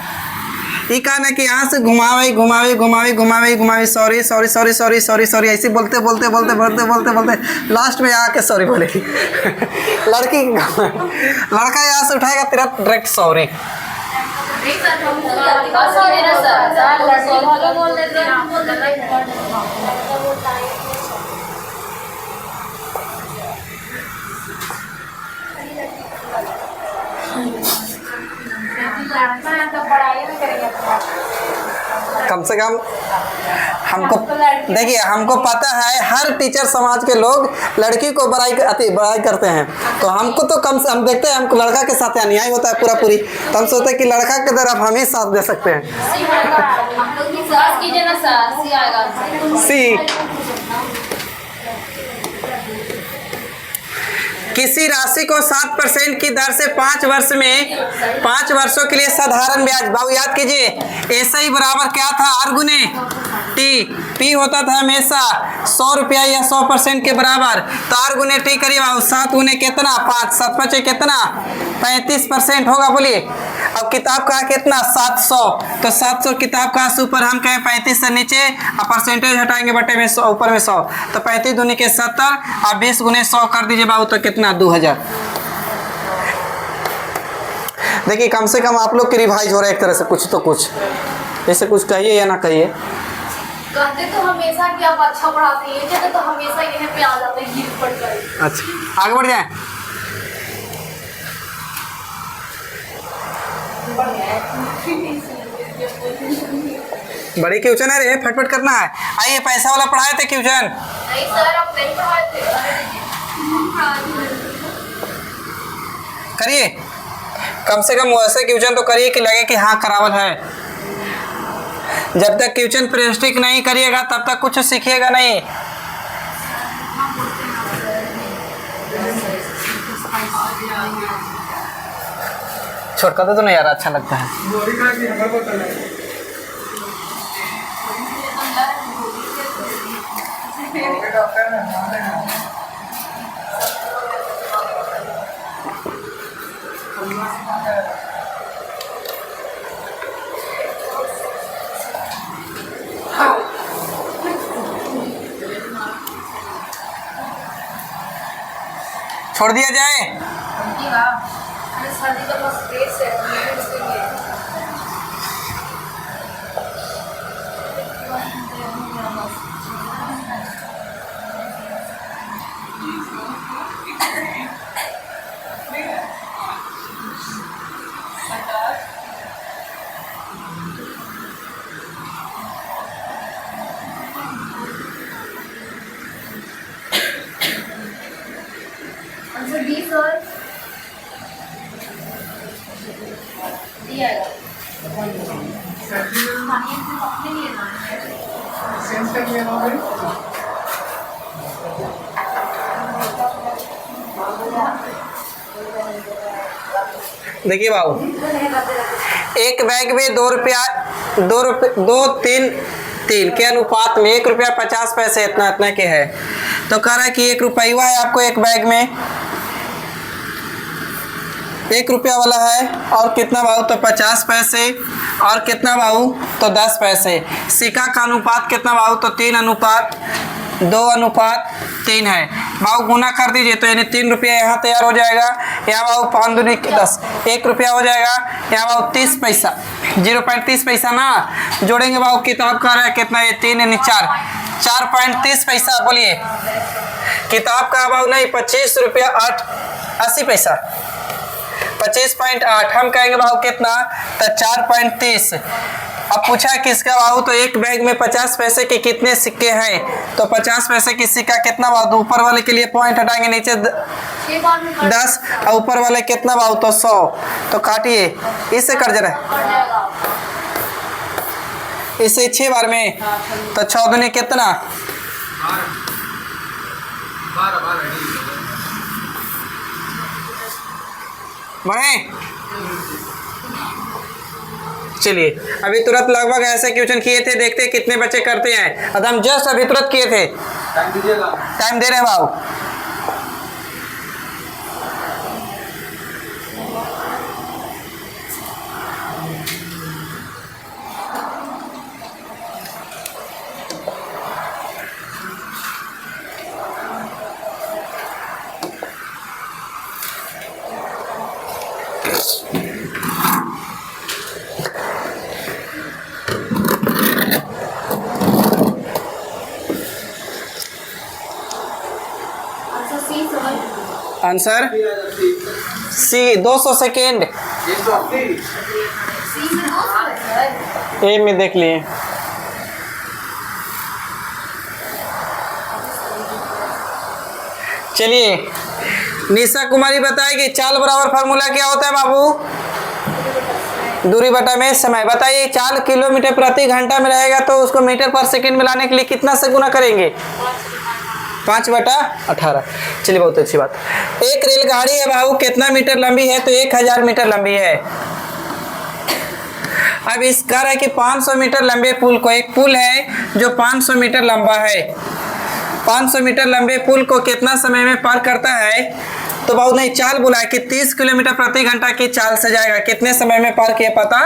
ये कहा ना कि यहाँ से घुमावे घुमावे घुमावे घुमावे घुमावे sorry sorry sorry sorry sorry sorry ऐसे बोलते बोलते बोलते बोलते बोलते बोलते लास्ट में आके सॉरी बोलेगी। लड़की लड़का यहाँ से उठाएगा तेरा डायरेक्ट सॉरी। कम से कम हमको देखिए, हमको पता है हर टीचर समाज के लोग लड़की को बड़ाई करते हैं, तो हमको तो कम से हम देखते हैं हमको लड़का के साथ अन्याय होता है पूरा पूरी, तो हम सोचते हैं कि लड़का की तरफ हम ही साथ दे सकते हैं। सी किसी राशि को 7% की दर से 5 वर्षों के लिए साधारण ब्याज, बाबू याद कीजिए, ऐसा ही बराबर क्या था, R गुने टी, पी होता था हमेशा 100 रुपया या 100% के बराबर, तो R गुने टी करिए बाबू, 7 गुने कितना 5, 7 5 कितना 35% होगा, बोलिए। अब किताब का कितना 700, तो 700 किताब का ऊपर हम कहें 35 से नीचे, अब परसेंटेज हटाएंगे बटे में 100 ऊपर में 100, तो 35 दूनी के 70, अब 20 गुने 100 कर दीजिए बाबू, तो कितना 2000। देखिए कम से कम आप लोग की रिवाइज हो रहा है एक तरह से, कुछ तो कुछ, जैसे कुछ कहिए या ना कहिए। कहते तो हमेशा कि आप अच्छा पढ़ाते हैं, कहते तो हमेशा यहाँ पे आ जाते हैं गिर पड़कर। अच्छा आगे बढ़ जाए। बड़ी क्वेश्चन है रे, फटफट करना है। आइए पैसा वाला पढ़ाए थे क्वेश्चन। नहीं सर, आप नहीं पढ़ाए थे। करिए कम से कम वैसे क्वेश्चन तो करिए कि लगे कि हाँ करावल है। जब तक क्वेश्चन प्रैक्टिस नहीं करिएगा तब तक कुछ सीखिएगा नहीं। छोड़कर दे तो नहीं यार, अच्छा लगता है। छोड़ दिया जाए। आंसर डी सर, दिया है। देखिए बाबू, एक बैग में 2 रुपया 3 के अनुपात में 1 रुपया 50 पैसे इतना इतना के है, तो कह रहा है कि 1 रुपया है आपको एक बैग में, 1 रुपया वाला है, और कितना बाबू तो 50 पैसे, और कितना बाबू तो 10 पैसे। सिक्का का अनुपात कितना बाबू तो 3:2:3 है। बाबू गुना कर दीजिए तो यानी 3 रुपया यहाँ तैयार हो जाएगा, यहाँ बाबू 5 दूनी 10, 1 रुपया हो जाएगा, यहाँ बाबू 30 पैसा, 0.30 पैसा ना जोड़ेंगे बाबू, किताब का रहा है कितना है 3 यानी 4.30 पैसा। बोलिए किताब का बाबू नहीं 25 रुपया 80 पैसा, 25.8 हम कहेंगे बाबू कितना तो 4.30, अब पूछा किसका बाबू, तो एक बैग में 50 पैसे के कितने सिक्के हैं, तो 50 पैसे की सिक्का कितना बाबू, तो ऊपर वाले के लिए पॉइंट हटाएंगे, नीचे 10 और ऊपर वाले कितना बाबू, तो 100, तो काटिए, इससे कट जा रहा है, इससे 6 बार में, तो 6 दूनी कितना, 12 बढ़े। चलिए अभी तुरंत लगभग ऐसे क्वेश्चन किए थे, देखते हैं कितने बच्चे करते हैं। अब हम जस्ट अभी तुरंत किए थे, टाइम दीजिएगा। टाइम दे रहे हैं बाबू। आंसर सी 200 सेकेंड, ए में देख लिए। चलिए निशा कुमारी बताएगी चाल बराबर फार्मूला क्या होता है बाबू, दूरी बटा में समय। बताइए चाल किलोमीटर प्रति घंटा में रहेगा तो उसको मीटर पर सेकंड में लाने के लिए कितना से गुना करेंगे, 5/18। चलिए बहुत अच्छी बात। एक रेलगाड़ी है बाबू, कितना मीटर लंबी है, तो 1000 मीटर लंबी है। अब इस कह रहा है कि 500 मीटर लंबे पुल को, एक पुल है जो 500 मीटर लंबा है, 500 मीटर लंबे पुल को कितना समय में पार करता है, तो बाबू नहीं चाल बोला है कि 30 किलोमीटर प्रति घंटा की चाल से जाएगा, कितने समय में पार किया पता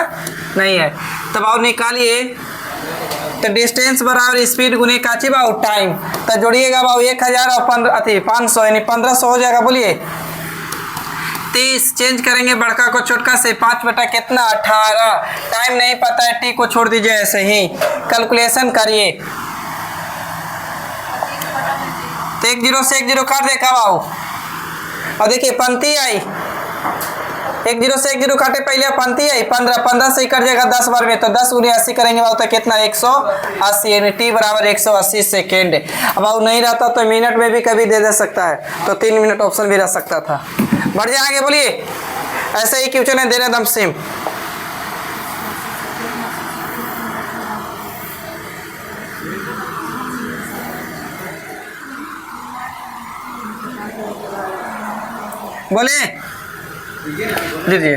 नहीं है, तो बाबू निकालिए। तो डिस्टेंस बराबर स्पीड गुने काची बाबू टाइम, तो जोड़िएगा बाबू 1000 और 500 यानी 1500 हो जाएगा। बोलिए 30 चेंज करेंगे बड़का को छोटका से, 5 बटा कितना 18। टाइम नहीं पता है, टी को छोड़ दीजिए ऐसे ही, कैलकुलेशन करिए। तो 10 से 10 काट देखा बाबू, और देखिए पंक्ति आई, 10 से 10 काटे पहले पंक्ति आई, 15 से ही कट जाएगा 10 बार में, तो 10 गुने 80 करेंगे बाबू तो कितना 180 यानी टी बराबर 180 सेकेंड। अब बाबू नहीं रहता तो मिनट में भी कभी दे सकता है, तो 3 मिनट ऑप्शन भी रह सकता था। बढ़ जाएंगे, बोलिए ऐसे ही क्वेश्चन है, दे रहे दम सेम। बोले दीजिए।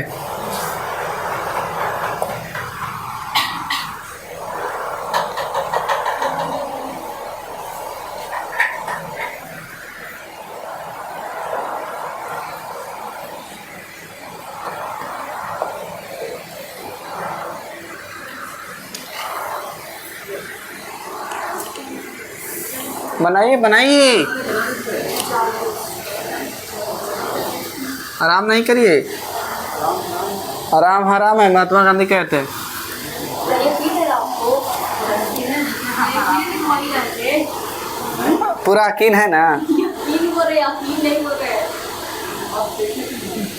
बनाइए बनाइए, आराम नहीं करिए, आराम हराम है, महात्मा गांधी कहते हैं। पूरा यकीन है ना,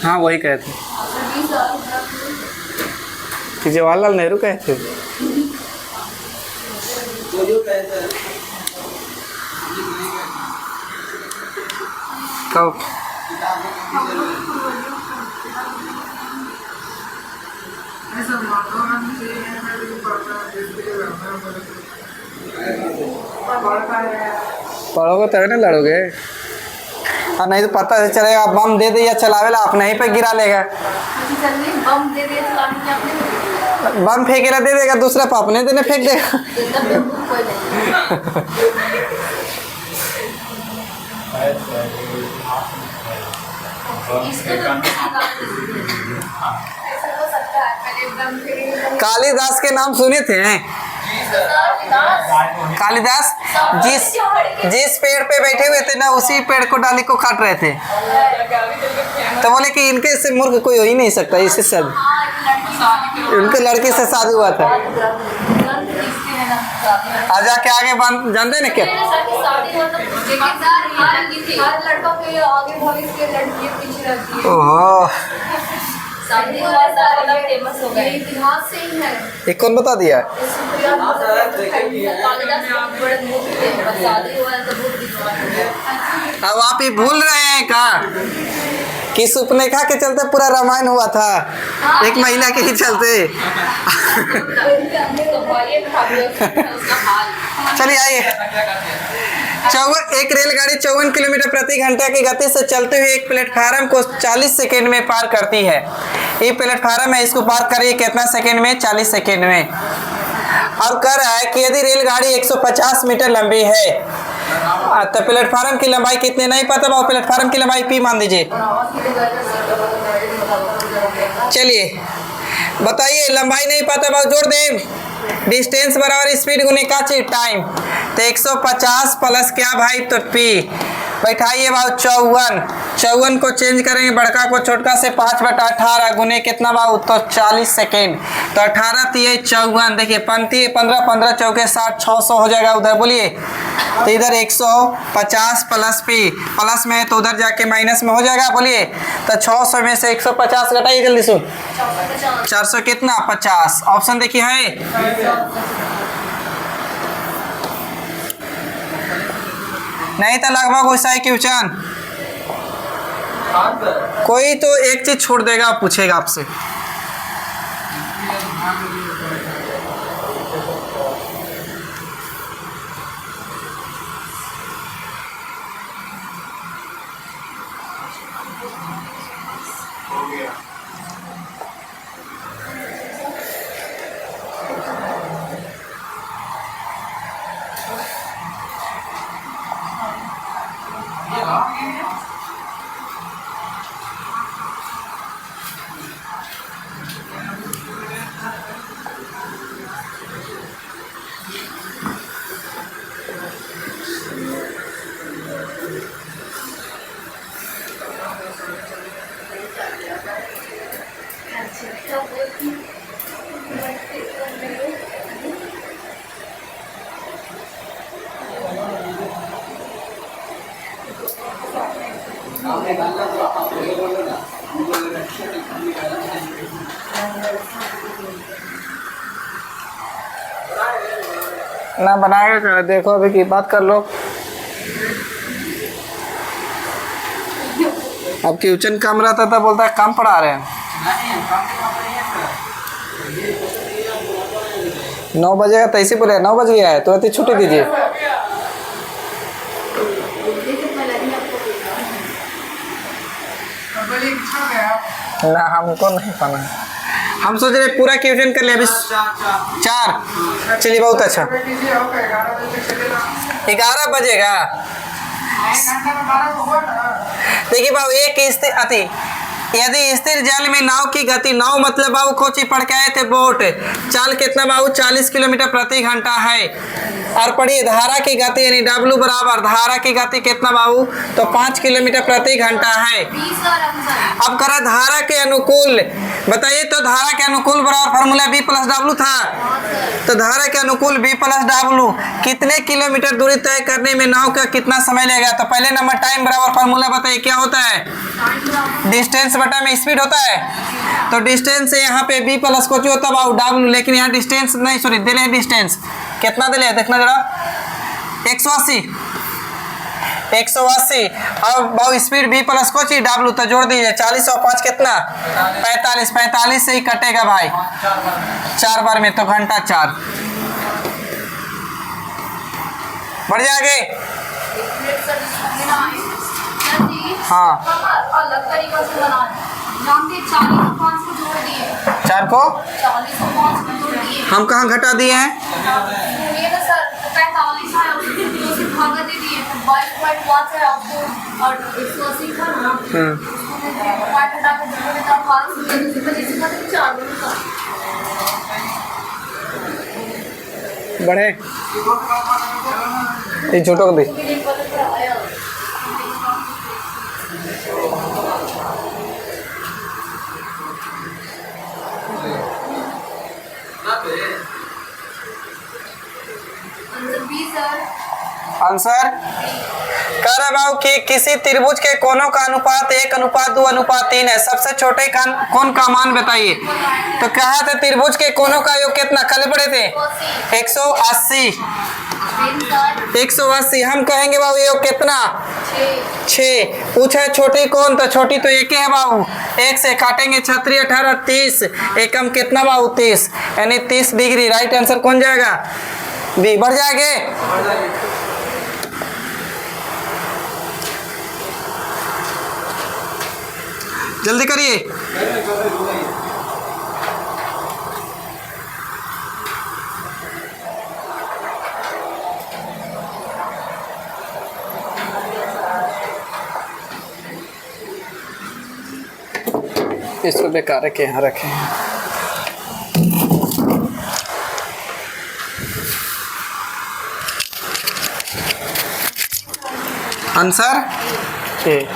हाँ वही कहते कि जवाहरलाल नेहरू कहते। कब पढ़ोगे तभी ना लड़ोगे, और नहीं तो पता से चलेगा बम दे दिया चलावेला अपने ही पे गिरा लेगा, बम फेंकेला दे देगा दूसरा पे अपने देने फेंक देगा। कालिदास के नाम सुने थे? कालिदास जिस पेड़ पे बैठे हुए थे ना, उसी पेड़ को डाली को काट रहे थे, तो बोले कि इनके से मूर्ख कोई हो ही नहीं सकता, इससे सब उनके लड़की से शादी हुआ था। आ जाके आगे जानते ना क्या, ओहो शादी हुआ सारा फेमस हो गया, इतिहास से ही है। ये कौन बता दिया? कालिदास बड़े मुख थे, पर शादी हुआ तो बहुत विश्वास हो गया। अब आप ये भूल रहे हैं का कि सुपनेखा के चलते पूरा रामायण हुआ था, एक महिला के ही चलते। उसका हाल चलिए आइए। एक रेलगाड़ी 54 किलोमीटर प्रति घंटा की गति से चलते हुए एक प्लेटफार्म को 40 सेकेंड में पार करती है। ये प्लेटफार्म है, इसको पार करिए कितना सेकेंड में? 40 सेकेंड में। अब कह रहा है कि यदि रेलगाड़ी 150 मीटर लंबी है तो प्लेटफार्म की लंबाई कितनी? नहीं पता भाव, प्लेटफार्म की लंबाई पी मान दीजिए। चलिए बताइए, लंबाई नहीं पता भाव, जोड़ दें। डिस्टेंस बराबर स्पीड गुने का चाहिए टाइम, तो 150 प्लस क्या भाई? तो पी। बैठाइए भाव 54 को चेंज करेंगे बड़का को छोटका से, 5/18 गुने कितना भाव? तो 40 सेकेंड। तो 18 तिये 54, देखिए 15 चौके 60, 600 हो जाएगा उधर। बोलिए तो इधर 150 प्लस पी, प्लस में है तो उधर जाके माइनस में हो जाएगा। बोलिए तो 600 में से 150 घटाइए, जल्दी सुन। 400 कितना? 50। ऑप्शन देखिए है नहीं तो लगभग वैसा है क्वेश्चन। कोई तो एक चीज छोड़ देगा, पूछेगा आपसे। ना बनाएगा, देखो अभी की बात कर लो। अब क्वेश्चन कम रहता था, बोलता है कम पढ़ा रहे हैं। 9 बजेगा तो ऐसे बोले 9 बज गया है, तुरंत ही छुट्टी दीजिए। ना हमको नहीं पता, हम सोच रहे पूरा क्वेश्चन कर लिया अभी। 4 चलिए, बहुत अच्छा। 11 बजेगा। देखिए बाबू, एक स्थिर अति यदि स्थिर जल में नाव की गति, नाव मतलब बाबू कोची पढ़ के आए थे, बोट। चाल कितना बाबू? 40 किलोमीटर प्रति घंटा है। और पढ़िए धारा की गति यानी W बराबर धारा की गति कितना बाबू? तो 5 किलोमीटर प्रति घंटा है। अब करा धारा के अनुकूल, बताइए तो धारा के अनुकूल बराबर फार्मूला B + W था। तो धारा के अनुकूल B + W कितने किलोमीटर दूरी तय करने में नाव का कितना समय लगेगा? तो पहले नंबर टाइम बराबर फार्मूला बताइए क्या होता है? डिस्टेंस बटा में स्पीड होता है। तो डिस्टेंस यहाँ पे B प्लस को होता है W, लेकिन यहाँ डिस्टेंस नहीं, सॉरी दिले डिस्टेंस कितना दिले देखना जरा, 180। अब बहु स्पीड B प्लस को W, तो जोड़ दीजिए 40 और 5 कितना? 45 से ही कटेगा भाई 4 बार में, तो घंटा 4 बढ़ जाएंगे। हाँ अलग तरीका से बनाना जानते, 40 और 5 को जोड़ दिए, 4 को 40 और 5 को जोड़ दिए, हम कहाँ घटा दिए हैं? ये ना सर 45 है, उसको 2 से भागा दे दिए, 22.5 है आपको, और 180 था ना, उसको पॉइंट हटा के जोड़ देता हूँ 12 से 4 दूंगा। बढ़े ये छोटो को दे। आंसर कर रहा है भाव कि किसी त्रिभुज के कोनों का अनुपात 1:2:3 है। सबसे छोटे कोण का मान बताइए। तो कहा था त्रिभुज के कोनों का योग कितना, कल पढ़े थे 180। 180 हम कहेंगे बाबू योग कितना 6। पूछा है छोटी कौन, तो छोटी तो एक है बाबू। 1 से काटेंगे 36 18 30, एकम कितना बाबू 30, यानी 30 डिग्री। राइट आंसर कौन जाएगा, बी। बढ़ जाएंगे, जल्दी करिए। इसको बेकार के यहाँ रखे हैं। Answer A.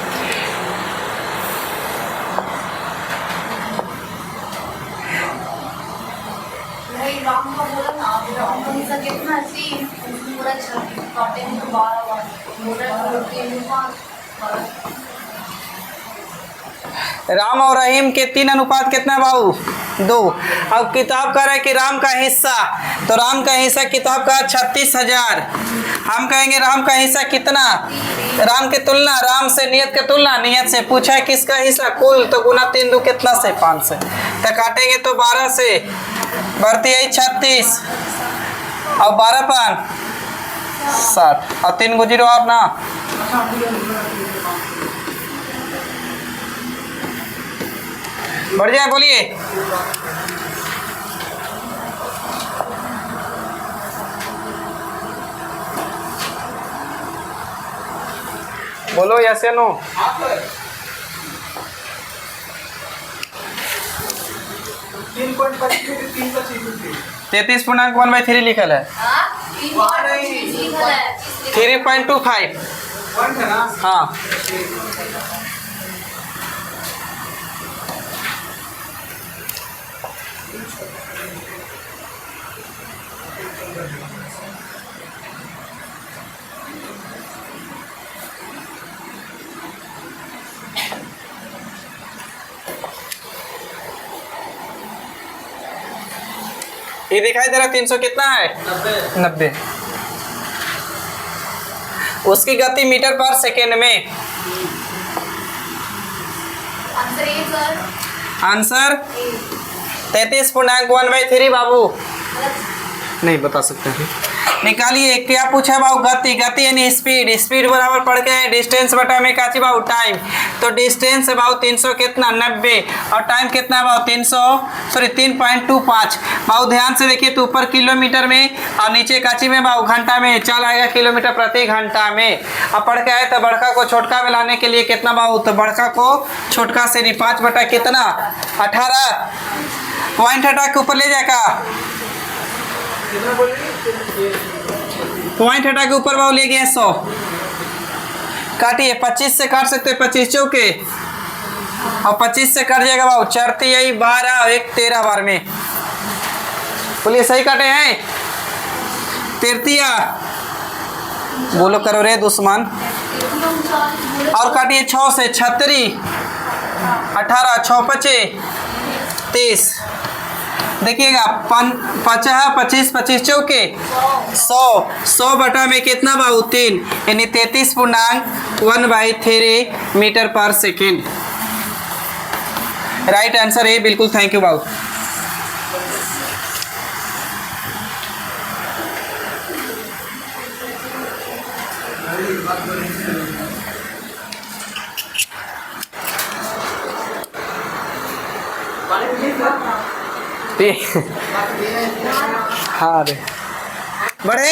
राम का बोला ना, राम का हिस्सा कितना 3, पूरा 36 काटेंगे तो 12 राम और रहीम के 3 अनुपात कितना बाबू 2। अब किताब कह रहा है कि राम का हिस्सा, तो राम का हिस्सा किताब का 36,000। हम कहेंगे राम का हिस्सा कितना, राम की तुलना राम से, नियत की तुलना नियत से। पूछा है किसका हिस्सा कुल, तो गुना 3 2 कितना से 5 से, तो काटेंगे तो 12 से बढ़ती है 36 और 12 5 60 और 3 गुजरो आप ना। बढ़ जाए, बोलिए। बोलो यस या नो। 33.1/3 लिखल है। 3.25 हाँ। ये दिखाई दे रहा 300 कितना है 90। उसकी गति मीटर पर सेकेंड में। आंसर 33.1/3 बाबू नहीं बता सकते हैं। निकालिए। क्या पूछा बाबू, गति। गति यानी स्पीड। स्पीड बराबर पढ़ के है डिस्टेंस बटा में काची बाबू टाइम। तो डिस्टेंस है बाबू 300 कितना 90 और टाइम कितना बाबू 3.25 बाबू। ध्यान से देखिए तो ऊपर किलोमीटर में और नीचे काची में बाबू घंटा में। चल आएगा किलोमीटर प्रति घंटा में। अब पढ़ के आए तो बड़का को छोटका में लाने के लिए कितना बाबू, तो बड़का को छोटका से नहीं 5 बटा कितना 18 पॉइंट हटा के ऊपर ले जाएगा। पॉइंट हटा के ऊपर बाबू ले गए 100। काटिए 25 से काट सकते हैं 25 चौके और 25 से कट जाएगा बाबू 4 यही 12 और 1 13 बार में। बोलिए सही काटे हैं 13। बोलो करो रे दुश्मन। और काटिए 6 से 36 18 6 25 30। देखिएगा 50 25 25 चौके 100 बटा में कितना बाबू 3 यानी 33.1/3 मीटर पर सेकेंड। राइट आंसर है बिल्कुल। थैंक यू बाबू। हाँ रे बड़े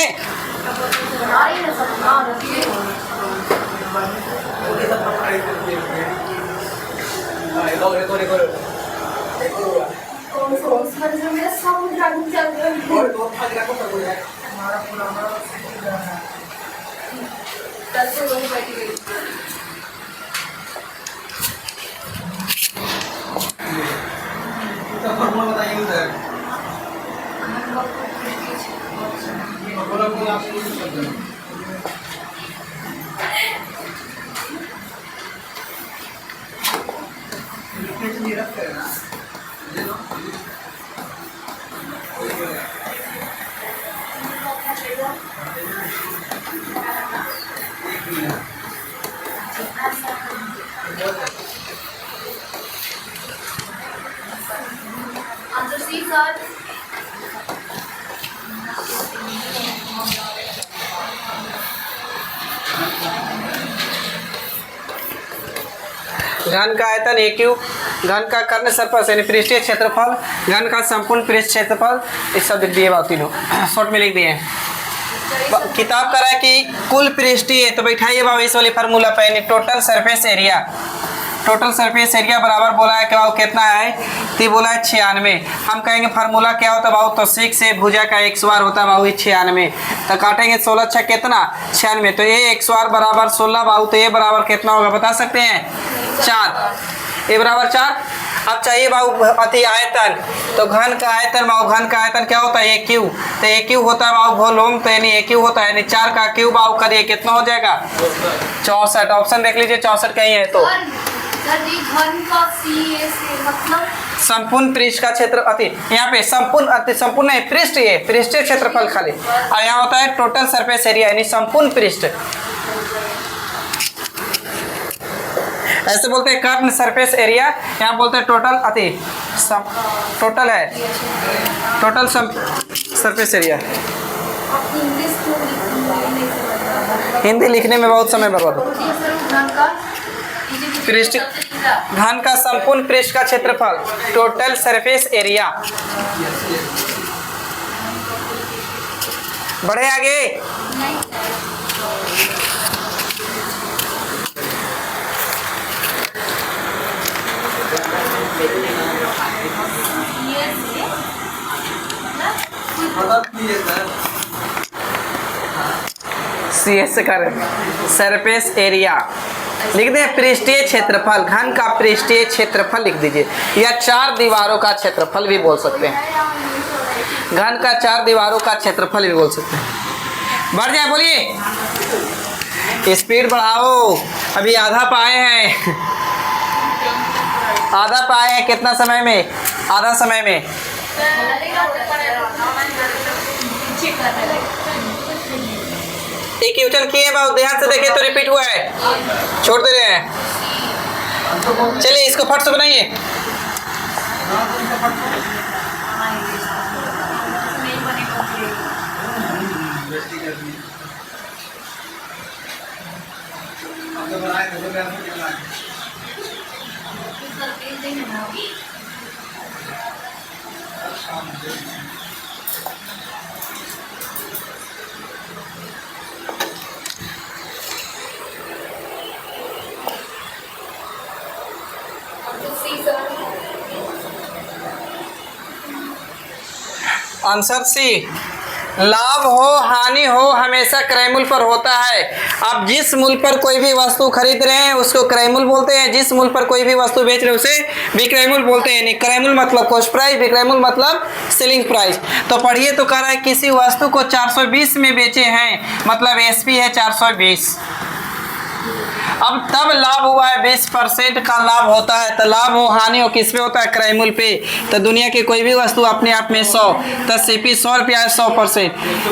Answer C, sir. घन का आयतन ए क्यू, घन का कर्ण सरफेस यानी पृष्ठीय क्षेत्रफल, घन का संपूर्ण पृष्ठ क्षेत्रफल, इस सब लिख दिए बात तीनों शॉर्ट में लिख दिए हैं। किताब करा है कि कुल पृष्ठीय, तो बैठाइए बाबू इस वाले फार्मूला पे, यानी total surface area, total surface area बराबर बोला है कि बाबू कितना है, तो बोला है 96। हम कहेंगे फार्मूला क्या होता है बाबू, तो 6 से भुजा का x बार होता है बाबू 96, तो काटेंगे 16 6 कितना 96, तो ये x बार बराबर 16 बाबू, तो ये बराबर कितना होगा बता सकते हैं 4, ये बराबर 4। अब चाहिए बाबू अति आयतन, तो घन का आयतन बाबू, घन का आयतन क्या होता है ए क्यू, तो ए क्यू होता है बाबू वॉल्यूम, तो यानी ए क्यू होता है, यानी 4 का क्यू बाबू करिए कितना हो जाएगा 64। ऑप्शन देख लीजिए 64 कहीं है तो सर ये घन का सी से मतलब संपूर्ण पृष्ठ का क्षेत्र अति, यहाँ पे संपूर्ण अति संपूर्ण नहीं पृष्ठ, ये पृष्ठीय क्षेत्रफल खाली, और यहाँ होता है टोटल सरफेस एरिया यानी संपूर्ण पृष्ठ, ऐसे बोलते हैं कर्ण सरफेस एरिया, यहाँ बोलते हैं टोटल अति टोटल है टोटल सरफेस एरिया। इंग्लिश तो हिंदी लिखने में बहुत समय बर्बाद होता है। घन का पृष्ठ, घन का संपूर्ण पृष्ठ का क्षेत्रफल टोटल सरफेस एरिया। बढ़े आगे, C S curved surface area लिख दें, पृष्ठीय क्षेत्रफल, घन का पृष्ठीय क्षेत्रफल लिख दीजिए, या 4 दीवारों का क्षेत्रफल भी बोल सकते हैं, घन का 4 दीवारों का क्षेत्रफल भी बोल सकते हैं। बढ़ जाए, बोलिए स्पीड बढ़ाओ, अभी आधा पाए हैं, आधा पाए हैं कितना समय में, आधा समय में। एक क्वेश्चन किए बाबू, ध्यान से देखे तो रिपीट हुआ है, छोड़ दे रहे हैं। चलिए इसको फट से बनाइए। आंसर सी, लाभ हो हानि हो हमेशा क्रय मूल्य पर होता है। आप जिस मूल्य पर कोई भी वस्तु खरीद रहे हैं उसको क्रय मूल्य बोलते हैं, जिस मूल्य पर कोई भी वस्तु बेच रहे हैं उसे विक्रय मूल्य बोलते हैं। नहीं, क्रय मूल्य मतलब कॉस्ट प्राइस, विक्रय मूल्य मतलब सेलिंग प्राइस। तो पढ़िए, तो कह रहा है किसी वस्तु को 420 में बेचे हैं, मतलब एसपी है 420। अब तब लाभ हुआ है 20% का लाभ होता है, तो लाभ हो हानि हो किस पे होता है, क्रय मूल्य पे। तो दुनिया की कोई भी वस्तु अपने आप में 100, तो सीपी 100 रुपया है 100%,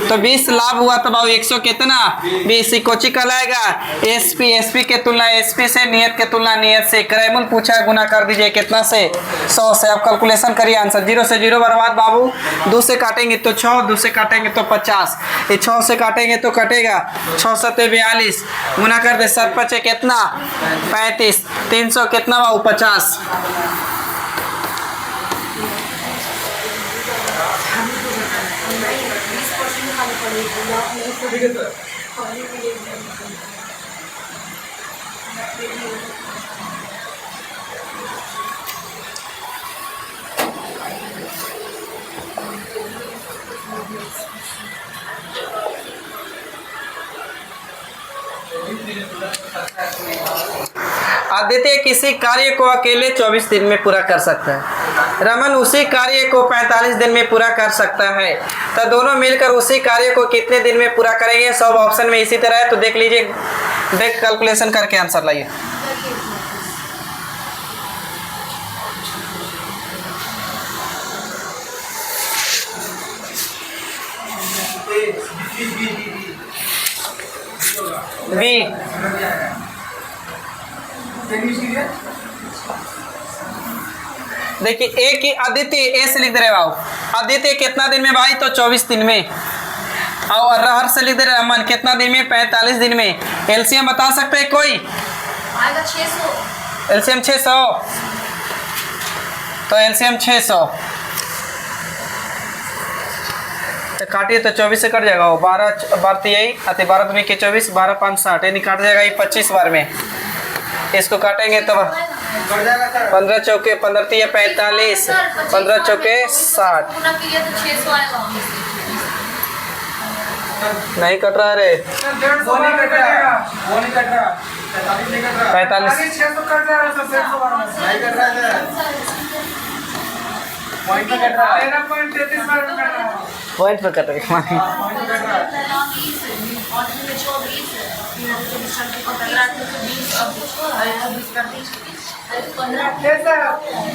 तो 20 लाभ हुआ तब 100 कितना 20 कोची कहलाएगा एसपी। एसपी के तुलना एसपी से, नियत के तुलना नियत से। क्रय मूल्य पूछा है, गुना कर दीजिए कितना से 100 से। अब कैलकुलेशन करिए, आंसर 0 से 0 बर्बाद बाबू, 2 से काटेंगे तो 6, 2 से काटेंगे तो 50, ये 6 से काटेंगे तो कटेगा 6 7 42, गुना कर दे 7 5 कितना 35, 300 कितना बाबू 50। आदित्य किसी कार्य को अकेले 24 दिन में पूरा कर सकता है, रमन उसी कार्य को 45 दिन में पूरा कर सकता है, तो दोनों मिलकर उसी कार्य को कितने दिन में पूरा करेंगे। सब ऑप्शन में इसी तरह है, तो देख लीजिए, देख कैलकुलेशन करके आंसर लाइए। बी। देखिए ए की आदित्य ए से लिख दे रहे बाबू। आदित्य कितना दिन में भाई? तो 24 दिन में। और रहर से लिख दे रहे अमन कितना दिन में? 45 दिन में। एलसीएम बता सकते हैं कोई? आएगा 600। एलसीएम 600। तो एलसीएम 600 तो काटिए तो 24 से कट जाएगा। वो 12 बार यही आते 12 दूनी के 24 12 5 60 यानी काट जाएगा ये 25 बार में। इसको काटेंगे तो 15 चौके 15 तिया 45 15 चौके 60। पूरा किया तो 600 आएगा। नहीं कट रहा रे। वो नहीं कट रहा, वो नहीं कट रहा, 45 नहीं कट रहा, 45 आगे 600 कट रहा है, 150 बार में नहीं कट रहा है, पॉइंट पे कट रहा है, 13.33 बार में कट रहा है, पॉइंट पे कट रहा है। पॉइंट पे कट रहा है। कैसा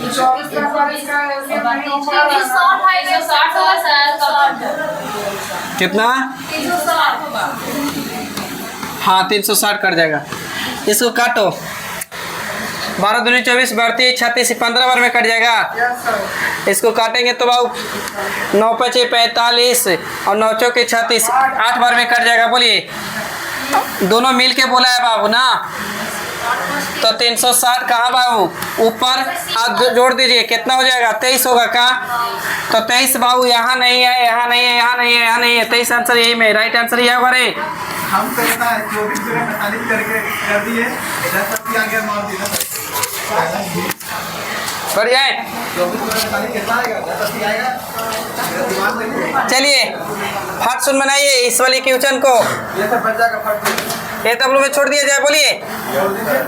24 का 22 का ऐसे नहीं हो पा रहा है। 360 होगा शायद। कितना? 360 होगा। हाँ 360 कट जाएगा। इसको काटो 12 दूनी 24 बढ़ती 36 15 बार में कट जाएगा। Yes sir. इसको काटेंगे तो बाबू 9 5 45 और 9 चौके 36 8 बार में कट जाएगा। बोलिए दोनों मिल के बोला है बाबू ना। तो 360 कहाँ बाबू? ऊपर आप जोड़ दीजिए कितना हो जाएगा? 23 होगा का? तो 23 बाबू यहाँ नहीं है, यहाँ नहीं है, यहाँ नहीं है, यहाँ नहीं है। 23 आंसर यही में राइट आंसर यह होगा रे। हम कहता है 24 पूरे 45 करके कर दिए 10 तक आगे मार दिया। बढ़िया है। 24 पूरे 45 कितना आएगा? 10 तक आएगा। मेरा दिमाग नहीं। चलिए फट सुन बनाइए इस वाली क्वेश्चन को। ये सब बच जाएगा फट। ये तबलू में छोड़ दिया जाए। बोलिए जोड़ दीजिए।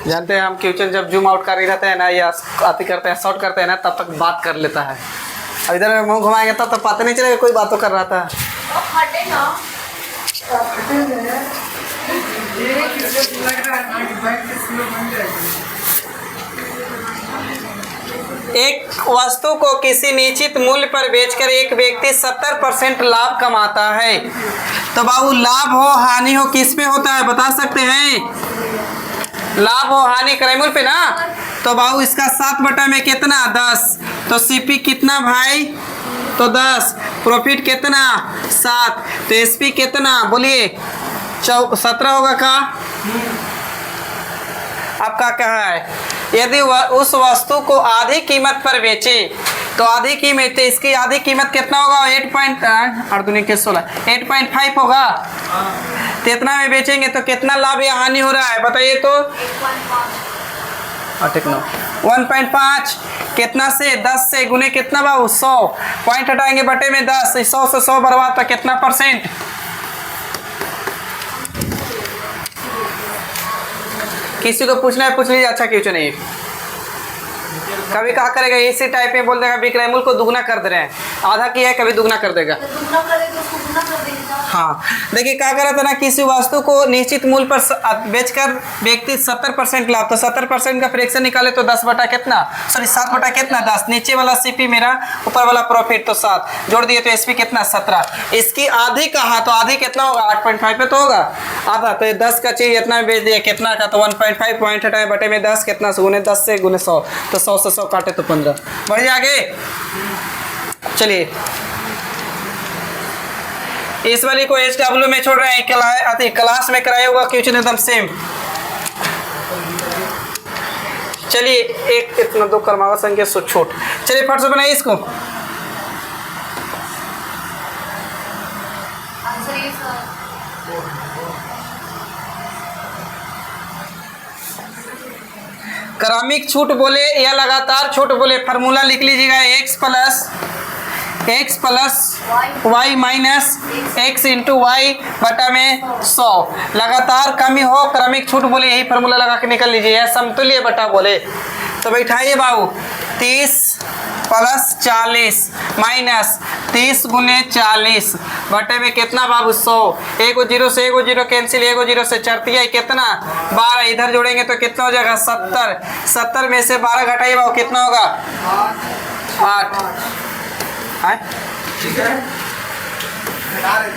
जानते हैं हम क्वेश्चन जब जूम आउट कर रहते हैं ना या आती करते हैं शॉर्ट करते हैं ना तब तक बात कर लेता है। अब इधर मुंह घुमाएंगे तब तो पता नहीं चलेगा कोई बातों कर रहा था। तो फटे ना। ये किससे लग रहा है 95 किलो बन जाएगी। एक वस्तु को किसी निश्चित मूल्य पर बेचकर एक व्यक्ति 70% लाभ कमाता है। तो बाबू लाभ हो हानि हो किस पे होता है बता सकते हैं? लाभ हो हानि क्रयमूल्य पे ना। तो बाबू इसका 7 बटा में कितना? 10। तो सीपी कितना भाई? तो 10। प्रॉफिट कितना? 7। तो एसपी कितना? बोलिए 17 होगा का? आपका क्या है? यदि उस वस्तु को आधी कीमत पर बेचे तो आधी कीमत इसकी आधी कीमत कितना होगा? 8.5 होगा। तो इतना में बेचेंगे तो कितना लाभ या हानि हो रहा है बताइए तो? 1.5 कितना से? 10 से गुने कितना बाबू? 100। पॉइंट हटाएंगे बटे में 10। 100 से 100 बर्बाद तो कितना परसेंट? किसी को पूछना है पूछ लीजिए। अच्छा क्वेश्चन है। कभी क्या करेगा इसी टाइप में बोल देगा विक्रय मूल्य को दुगना कर दे रहे हैं। आधा किया है कभी दुगना कर देगा। तो दुगना कर देगा उसको गुना कर देगा। हाँ देखिए क्या करा था ना किसी वस्तु को निश्चित मूल्य पर बेचकर व्यक्ति 70% लाभ। तो 70% का फ्रैक्शन निकाले तो 10 बटा कितना? सॉरी 7 बटा कितना? 10। नीचे वाला सीपी मेरा ऊपर वाला प्रॉफिट तो 7 जोड़ दिए तो एसपी कितना? 17। इसकी आधी कहा तो आधी कितना होगा? 8.5 पे तो होगा आधा। तो 10 का चीज इतना बेच दिया कितना का? तो 1.5 पॉइंट हटाए बटे में 10 कितना? गुने 10 से गुने 100 तो 100 से 100 काटे तो 15। बढ़िए आगे चलिए। इस वाली को HW में छोड़ रहे हैं। क्लास में कराया होगा क्वेश्चन एकदम सेम। चलिए एक इतना 2 क्रमांक संख्या सो छोट। चलिए फट से बनाइए इसको। आंसर ये सर। क्रमिक छूट बोले या लगातार छूट बोले फार्मूला लिख लीजिएगा। x plus y minus x into y बटा में 100। लगातार कमी हो क्रमिक छूट बोले यही फार्मूला लगा के निकल लीजिए। या समतुल्य बटा बोले तो बैठाइए बाबू 30 प्लस 40 माइनस 30 गुने 40 बटे में कितना बाबू 100। एक जीरो से एक जीरो कैंसिल, एक जीरो से चढ़ती है कितना 12, इधर जोड़ेंगे तो कितना हो जाएगा 70। 70 में से 12 घटाइए बाबू कितना होगा 8। है ठीक है बता रहे थे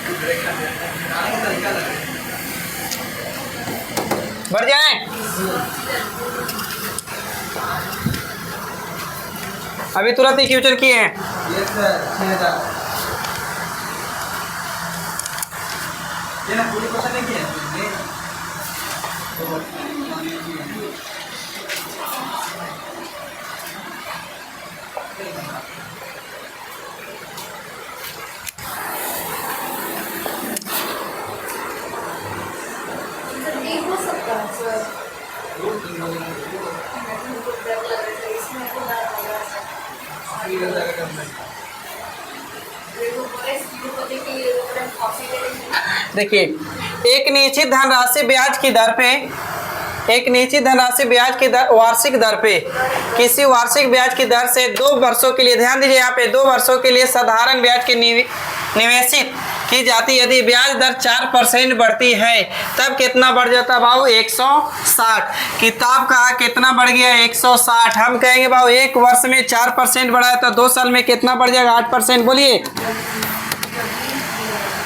बनाने का तरीका लग रहा है। बढ़ जाए। अभी तुरंत ही क्वेश्चन किए हैं। यस सर 6000 ये ना पूरी क्वेश्चन नहीं किए नहीं हो सकता है सर। इसमें तो डर लग रहा है। देखिए एक निश्चित धनराशि ब्याज की दर पे, एक निश्चित धनराशि ब्याज की दर वार्षिक दर पे किसी वार्षिक ब्याज की दर से 2 वर्षों के लिए, ध्यान दीजिए यहाँ पे 2 वर्षों के लिए साधारण ब्याज के निवेशित की जाती है। यदि ब्याज दर 4% बढ़ती है तब कितना बढ़ जाता है बाबू 160। किताब का कितना बढ़ गया 160। हम कहेंगे बाबू एक वर्ष में 4% बढ़ा है तो 2 साल में कितना बढ़ जाएगा 8%। बोलिए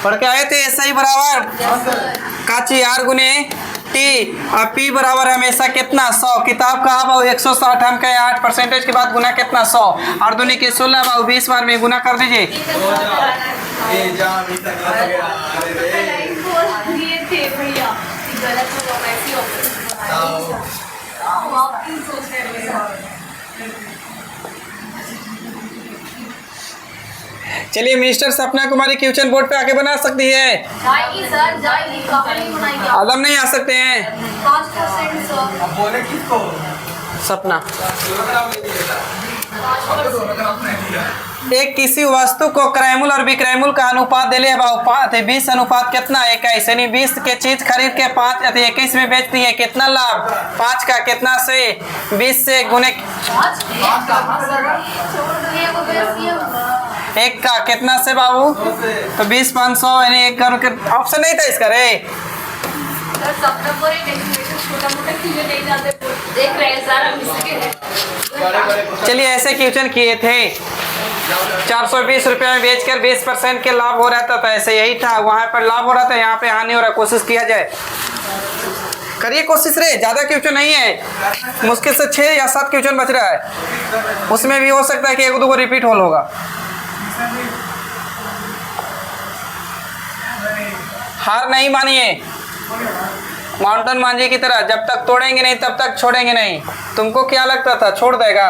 पढ़ के आए थे ऐसा ही बराबर काची आर गुने टी और पी बराबर हमेशा कितना 100। किताब का बाबू 160, हम कहें 8% के बाद गुना कितना 100 और दूनी के 16 बाबू 20 बार में गुना कर दीजिए। चलिए mister Sapna Kumari question board पे आके बना सकती है। जाएगी सर, जाएगी, कहाँ नहीं बनाएगी आप? आदम नहीं आ सकते हैं 5% सर। अब बोले किसको सपना। 5%। एक किसी वस्तु को क्रयमूल्य और विक्रयमूल्य का अनुपात दे लिया बाबू 20 अनुपात कितना 21, यानी 20 के चीज खरीद के 5 अति 21 में बेचती है कितना लाभ 5 का कितना से 20 से गुने 1 का कितना से बाबू तो 20 500 यानी 1 करके ऑप्शन नहीं था इसका रे। देख रहे हैं सर हम इसके। चलिए ऐसे क्वेश्चन किए थे 420 रुपये में बेचकर 20% के लाभ हो रहा था, ऐसे यही था वहाँ पर लाभ हो रहा था, यहाँ पे हानि हो रहा। कोशिश किया जाए, करिए कोशिश रे, ज़्यादा क्वेश्चन नहीं है, मुश्किल से 6 या 7 क्वेश्चन बच रहा है, उसमें भी हो सकता है कि 1-2 को रिपीट होल होगा। हार नहीं मानिए माउंटेन मांझी की तरह, जब तक तोड़ेंगे नहीं तब तक छोड़ेंगे नहीं। तुमको क्या लगता था छोड़ देगा?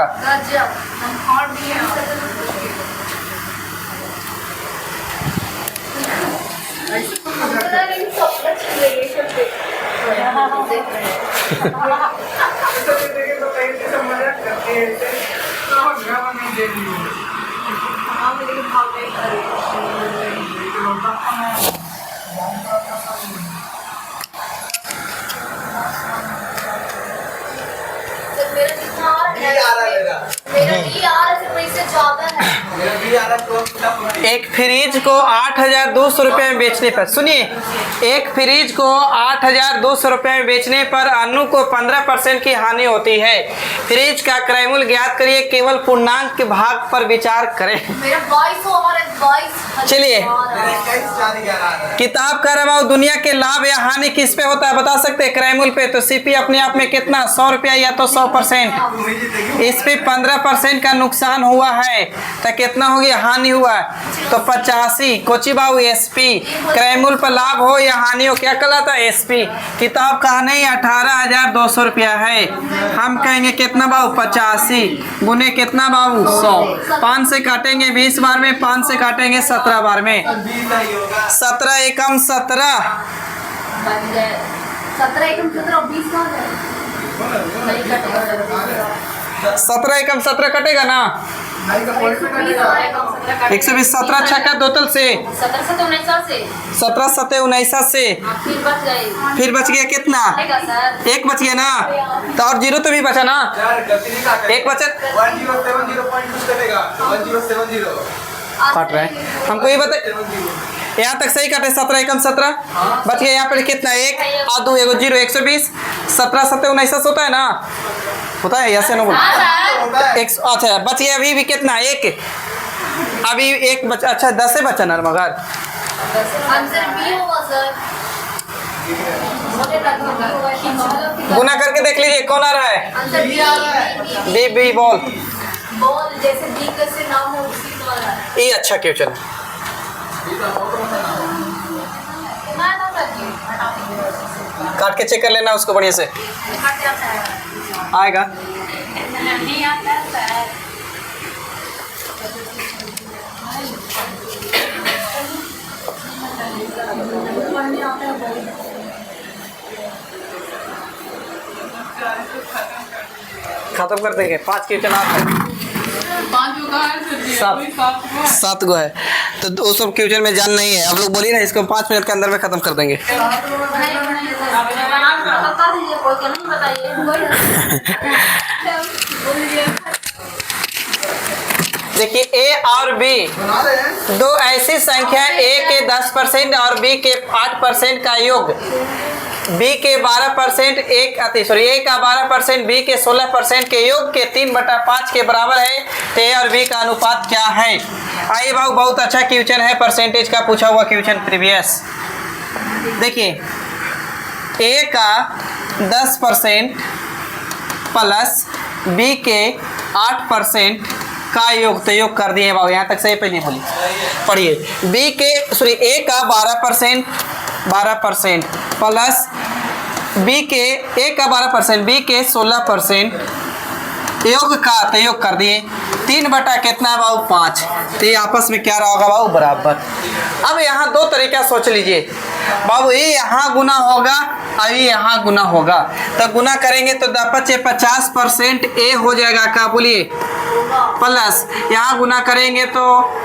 मेरा कितना आ रहा है? मेरा भी आ रहा है, पैसे ज्यादा है। एक फ्रिज को 8,200 रुपये में बेचने पर, सुनिए, एक फ्रिज को 8,200 रुपये में बेचने पर अनु को 15% की हानि होती है। फ्रिज का क्रय मूल्य ज्ञात करिए, केवल पूर्णांक के भाग पर विचार करें। मेरा 22 आ रहा है, 22। चलिए किताब का रहा दुनिया के लाभ या हानि किस पे होता है बता सकते हैं? क्रय मूल्य पे। तो सीपी अपने आप में कितना 100 रुपया या तो 100%, इस पे 15% का नुकसान हुआ है तो कितना हो गया हानि हुआ तो 85। कोची बाबू एसपी, क्रय मूल्य पर लाभ हो या हानि हो क्या कहलाता है एसपी। किताब का नहीं 18,200 रुपया है, हम कहेंगे कितना बाबू 85 गुने कितना बाबू 100। 5 से काटेंगे 20 बार में, 5 से काटेंगे 17 बार में, 17 एकम 17 17 एकम 17 और 20 कहाँ गए? नहीं कटेगा। 17 एकम 17 कटेगा ना, नहीं का पॉइंट पे कटेगा। 120 17 छक्का दोतल से 17 से तो 19 से 17 7 19 से फिर बच गए फिर बच गया कितना? आएगा सर। एक बच गया ना, तो और जीरो तो भी बचा ना, यार गलती नहीं काटे। एक बचा 1070 पॉइंट कुछ कटेगा 1070 काट रहा है हमको ये बता। 70 यहाँ तक सही काटे 17 एकम 17 बच गया। यहाँ पर कितना? एक और दो एगो जीरो 120 17 7 19 होता है ना, होता है ऐसे ना बोल हाँ सर। होता है। एक अच्छा बच गया अभी भी कितना? एक अभी एक बचा। अच्छा 10 से बचा ना मगर आंसर बी होगा सर। मुझे लगता है गुना करके देख लीजिए कौन आ रहा है। आंसर बी आ रहा है। बी बी बॉल बॉल जैसे डी कैसे नाम हो उसी को आ रहा है। ये अच्छा क्वेश्चन मैं ना सर काट के चेक कर लेना उसको बढ़िया से काट जाता है। आएगा। नहीं आता सर। खत्म कर देंगे 5 क्वेश्चन आते हैं। 7 गो है तो वो सब क्वेश्चन में जान नहीं है। आप लोग बोलिए ना इसको 5 मिनट के अंदर में खत्म कर देंगे। बता दीजिए कोई क्या नहीं बताइए। देखिए ए और बी बना रहे हैं। दो ऐसी संख्या ए के 10% और बी के 8% का योग, बी के 12% ए का 12% बी के 16% के योग के 3/5 के बराबर है तो ए और बी का अनुपात क्या है? आइए भाई बहुत अच्छा क्वेश्चन है, परसेंटेज का पूछा हुआ क्वेश्चन प्रीवियस। देखिए ए का 10% प्लस बी के 8% का योग, तो योग कर दिए बाबू। यहाँ तक सही पे नहीं बोली पढ़िए। बी के ए का 12% प्लस बी के ए का 12% बी के 16% योग का, तो योग कर दिए 3 बटा कितना है बाबू 5, तो ये आपस में क्या रहा होगा बाबू बराबर। अब यहाँ दो तरीका सोच लीजिए बाबू, ये यहाँ गुना होगा और ये यहाँ गुना होगा, तो गुना करेंगे तो 50% ए हो जाएगा का बोलिए, प्लस यहाँ गुना करेंगे तो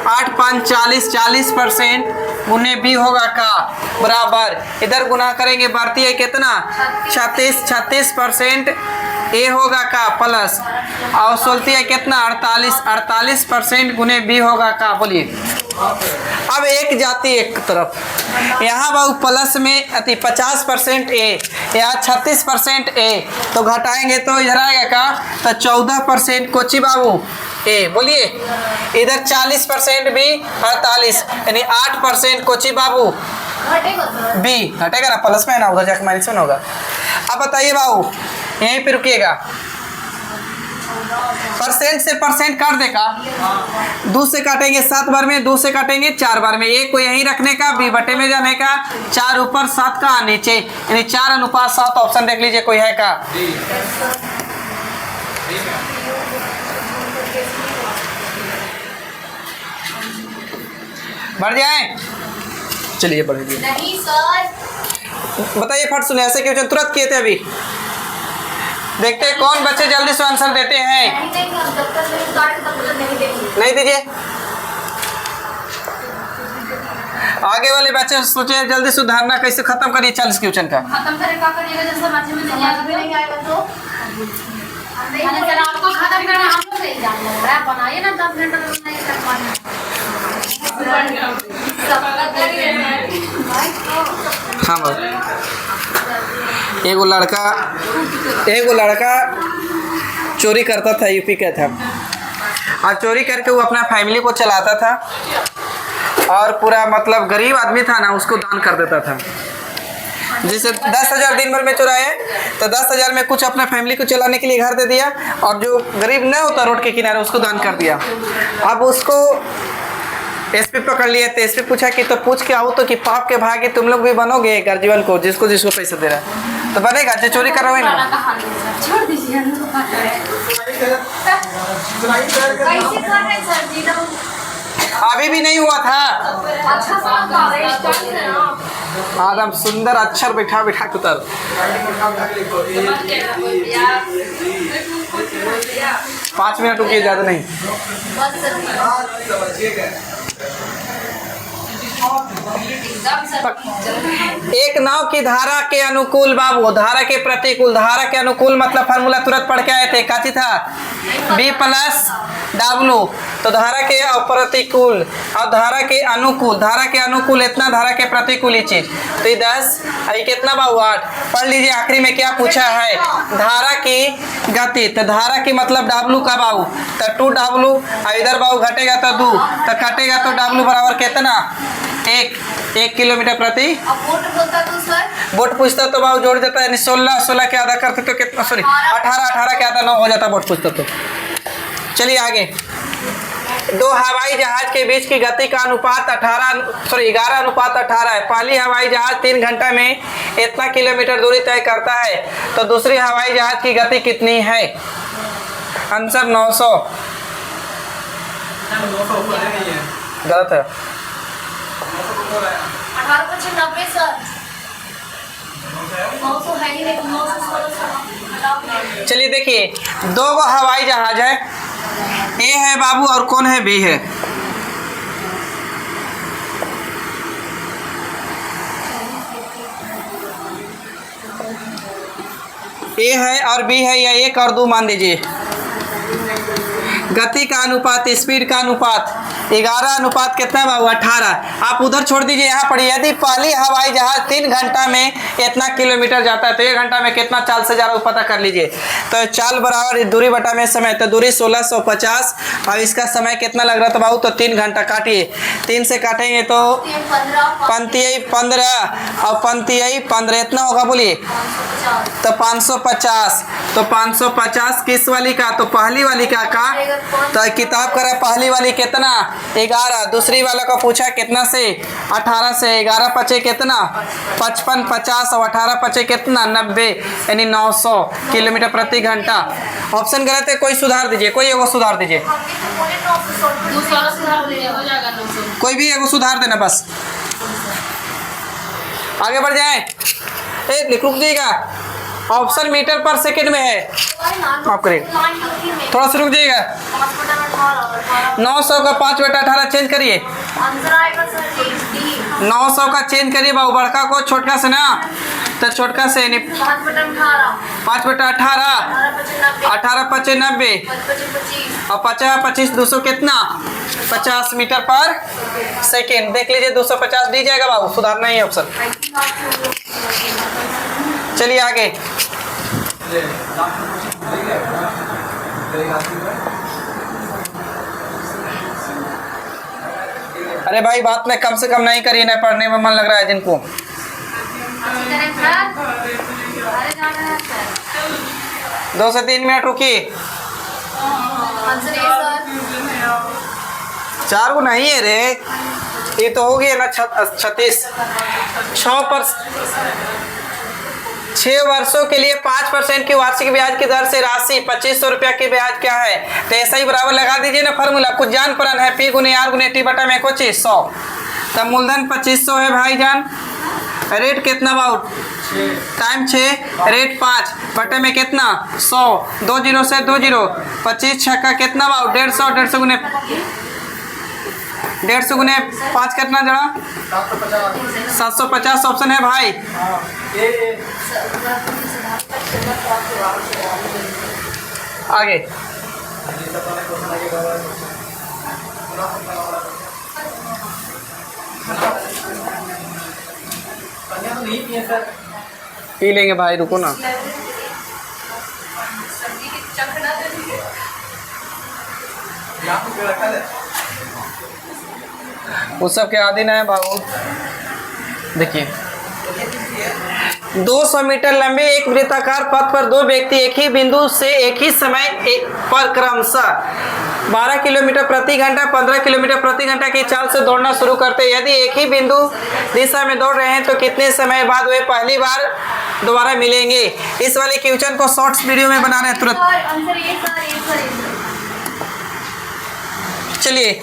8 5 40% गुने बी होगा का बराबर। इधर गुना करेंगे बढ़ती है कितना 36% ए होगा का प्लस, और सोलती है कितना 48% गुने बी होगा का बोलिए। अब एक जाती एक तरफ, यहाँ बाबू प्लस में अति 50% ए, यहाँ 36% ए, तो घटाएंगे तो इधर आएगा का तो 14% कोची बाबू ए बोलिए, इधर 40% बी 48 यानी 8% कोची बाबू घटेगा सर। बी, घटेगा ना प्लस में है ना, उधर जाकर माइनस में होगा। अब बताइए बाबू यहीं पे रुकिएगा, परसेंट से परसेंट काट देगा, 2 से काटेंगे 7 बार में, 2 से काटेंगे 4 बार में, ए को यहीं रखने का, बी बटे में जाने का, 4 ऊपर 7 का नीचे, यानी 4:7 ऑप्शन देख लीजिए कोई है का। बढ़ जाए, चलिए बढ़िए। नहीं सर। बताइए फट सुने, ऐसे क्वेश्चन तुरंत किए थे अभी। देखते हैं कौन बच्चे जल्दी से आंसर देते हैं। नहीं देंगे हम, जब तक नहीं काटे तब तक नहीं देंगे। नहीं दीजिए, आगे वाले बच्चे सोचे जल्दी सुधारना कैसे खत्म करिए 40 क्वेश्चन का। खत्म करें क्या करिएगा जब समझ में नहीं आएगा तो सर आपको खत्म करना हम लोग नहीं जान लग रहा है, बनाइए ना 10 मिनट में नहीं कर पाना। हाँ बाबू, एगो लड़का चोरी करता था, यूपी का था, और चोरी करके वो अपना फैमिली को चलाता था, और पूरा मतलब गरीब आदमी था ना उसको दान कर देता था। जैसे 10,000 दिन भर में चुराए तो 10,000 में कुछ अपना फैमिली को चलाने के लिए घर दे दिया, और जो गरीब न होता रोड के किनारे उसको दान कर दिया। अब उसको एसपी पकड़ लिए, तो एसपी पूछा कि तो पूछ के आओ तो कि पाप के भागे तुम लोग भी बनोगे गर्जीवन को, जिसको जिसको पैसा दे रहा है तो बनेगा, जो चोरी कर रहा है ना। छोड़ दीजिए कैसे कर रहे हैं सर जी लोग? अभी भी नहीं हुआ था। अच्छा समझ आ रहा है, स्टार्ट से ना आदम सुंदर अक्षर बैठा बैठा के उतर। 5 मिनट रुकिए, ज़्यादा नहीं। बस एक नाव की धारा के अनुकूल बाबू, धारा के प्रतिकूल। धारा के अनुकूल मतलब फार्मूला तुरंत पढ़ के आए थे, काची था B प्लस W। तो धारा के प्रतिकूल और धारा के अनुकूल, धारा के अनुकूल इतना, धारा के प्रतिकूल ही चीज। तो ये 10 अभी कितना बाबू 8। पढ़ लीजिए आखिरी में क्या पूछा है, धारा की गति। तो धारा की मतलब W का बाबू, तो 2W। इधर बाबू घटेगा तो 2, तो कटेगा तो W बराबर कितना 1 किलोमीटर प्रति। अब वोट बोलता तो सर, वोट पूछता तो बाबू जोड़ देता, यानी 16 के आधा करते तो कितना, सॉरी 18 के आधा 9 हो जाता वोट पूछता तो। चलिए आगे। 2 हवाई जहाज के बीच की गति का अनुपात 11:18 है। पहली हवाई जहाज 3 घंटा में इतना किलोमीटर दूरी तय करता है, तो दूसरी हवाई जहाज की गति कितनी है? आंसर 900। गलत है। 1895 सर, 900 है ही नहीं, 916। चलिए देखिए, 2 गो हवाई जहाज है, ए है बाबू और कौन है, बी है। ए है और बी है, या 1 और 2 मान लीजिए। गति का अनुपात, स्पीड का अनुपात 11 अनुपात कितना बाबू 18। आप उधर छोड़ दीजिए, यहाँ पढ़िए। यदि पहली हवाई जहाज 3 घंटा में इतना किलोमीटर जाता है, तो 1 घंटा में कितना चाल से जा रहा है पता कर लीजिए। तो चाल बराबर दूरी बटा में समय, तो दूरी 1650 और इसका समय कितना लग रहा था बाबू, तो 3 घंटा। काटिए, 3 से काटेंगे तो 15 और 15 इतना होगा, बोलिए तो 550। तो 550 किस वाली का, तो पहली वाली का तो किताब करा पहली वाली कितना 11, दूसरी वाला को पूछा कितना से 18 से। 11 पचे कितना 55, 50 और 18 पचे कितना 90, यानी 900 किलोमीटर प्रति घंटा। ऑप्शन गलत है, कोई सुधार दीजिए, कोई एगो सुधार दीजिए, कोई भी एगो सुधार देना बस। आगे बढ़ जाए, रुक जाइएगा। ऑप्शन मीटर पर सेकंड में है, माफ करिए, थोड़ा सा रुक जाइएगा। 900 का 5/18 चेंज करिए, 900 का चेंज करिए बाबू, बड़का को छोटका से ना, तो छोटका से 5/18, 18 पचे 90 और 50 25 200 कितना 50 मीटर पर सेकेंड। देख लीजिए 250 दी जाएगा बाबू, सुधारना ही है ऑप्शन। चलिए आगे। अरे भाई बात में कम से कम नहीं करिए, ना पढ़ने में मन लग रहा है जिनको। 2 से 3 मिनट रुकिए। 4 को नहीं है रे, ये तो हो गया ना 36। 6 वर्षों के लिए 5% की वार्षिक ब्याज की दर से राशि 2500 रुपया की ब्याज क्या है? तो ऐसा ही बराबर लगा दीजिए ना फार्मूला, कुछ जान पड़न है, P गुने R गुने T बटा में को 100। तब मूलधन 2500 है भाईजान, रेट कितना बाबू टाइम 6, रेट 5 बटे में कितना 100, 2 जीरो से 2 जीरो, 25 छक्का कितना बाबू 150, 150 गुने 150 गुने 5 कितना जरा 750 ऑप्शन है भाई। आगे पी लेंगे भाई, रुको ना। उस सब के आदि न है बाबू। देखिए 200 मीटर लंबे एक वृत्ताकार पथ पर 2 व्यक्ति एक ही बिंदु से एक ही समय पर क्रमशः 12 किलोमीटर प्रति घंटा 15 किलोमीटर प्रति घंटा की चाल से दौड़ना शुरू करते हैं। यदि एक ही बिंदु दिशा में दौड़ रहे हैं तो कितने समय बाद वे पहली बार दोबारा मिलेंगे? इस वाले क्वेश्चन को शॉर्ट्स वीडियो में बना रहे हैं तुरंत। चलिए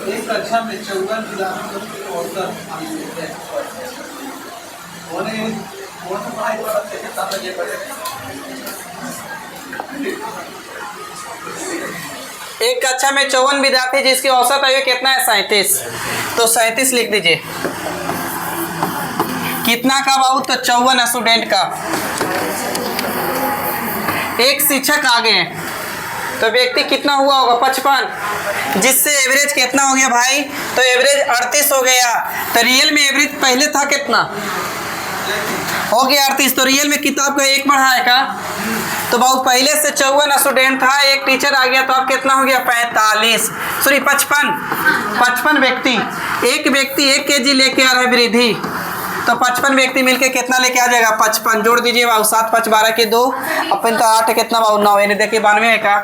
एक कक्षा में 54 विद्यार्थियों के औसत अंक है। कौन पढ़ाई कर रहे थे तब ये पढ़े। एक कक्षा में 54 विद्यार्थी जिसकी औसत आयु कितना है 37, तो 37 लिख दीजिए। कितना का बाबू, तो 54 स्टूडेंट का। एक शिक्षक आ गए तो व्यक्ति कितना हुआ होगा 55, जिससे एवरेज कितना हो गया भाई, तो एवरेज 38 हो गया। तो रियल में एवरेज पहले था कितना हो गया 38, तो रियल में किताब का एक बढ़ा है का, तो बाबू पहले से 54 स्टूडेंट था, एक टीचर आ गया तो अब कितना हो गया 45, सॉरी 55 व्यक्ति। एक व्यक्ति 1 kg लेके आ रहा है वृद्धि, तो 55 व्यक्ति मिलके कितना लेके आ जाएगा 55, जोड़ दीजिए बाबू 7 5 12 के 2, अपन तो 8 कितना बाबू 9, यानी देखिए 92 है का।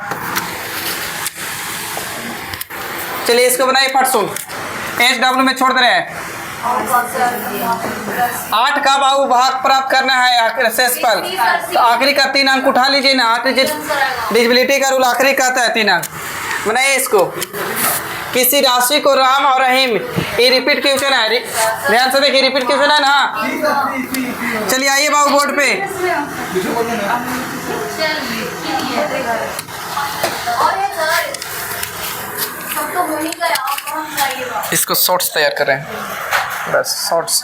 चलिए इसको बनाइए फट सुन, HW में छोड़ दे रहे हैं। 8 का बाबू भाग प्राप्त करना है शेष पर, तो आखिरी का 3 अंक उठा लीजिए ना, डिविजिबिलिटी का रूल आखिरी का आता है 3 अंक। बनाइए इसको। किसी राशि को राम और रहीम, ये रिपीट क्वेश्चन है, ध्यान से देखिए रिपीट क्वेश्चन है ना। चलिए आइए बाबू बोर्ड पे। इसको शॉर्ट्स तैयार कर रहे हैं, बस शॉर्ट्स।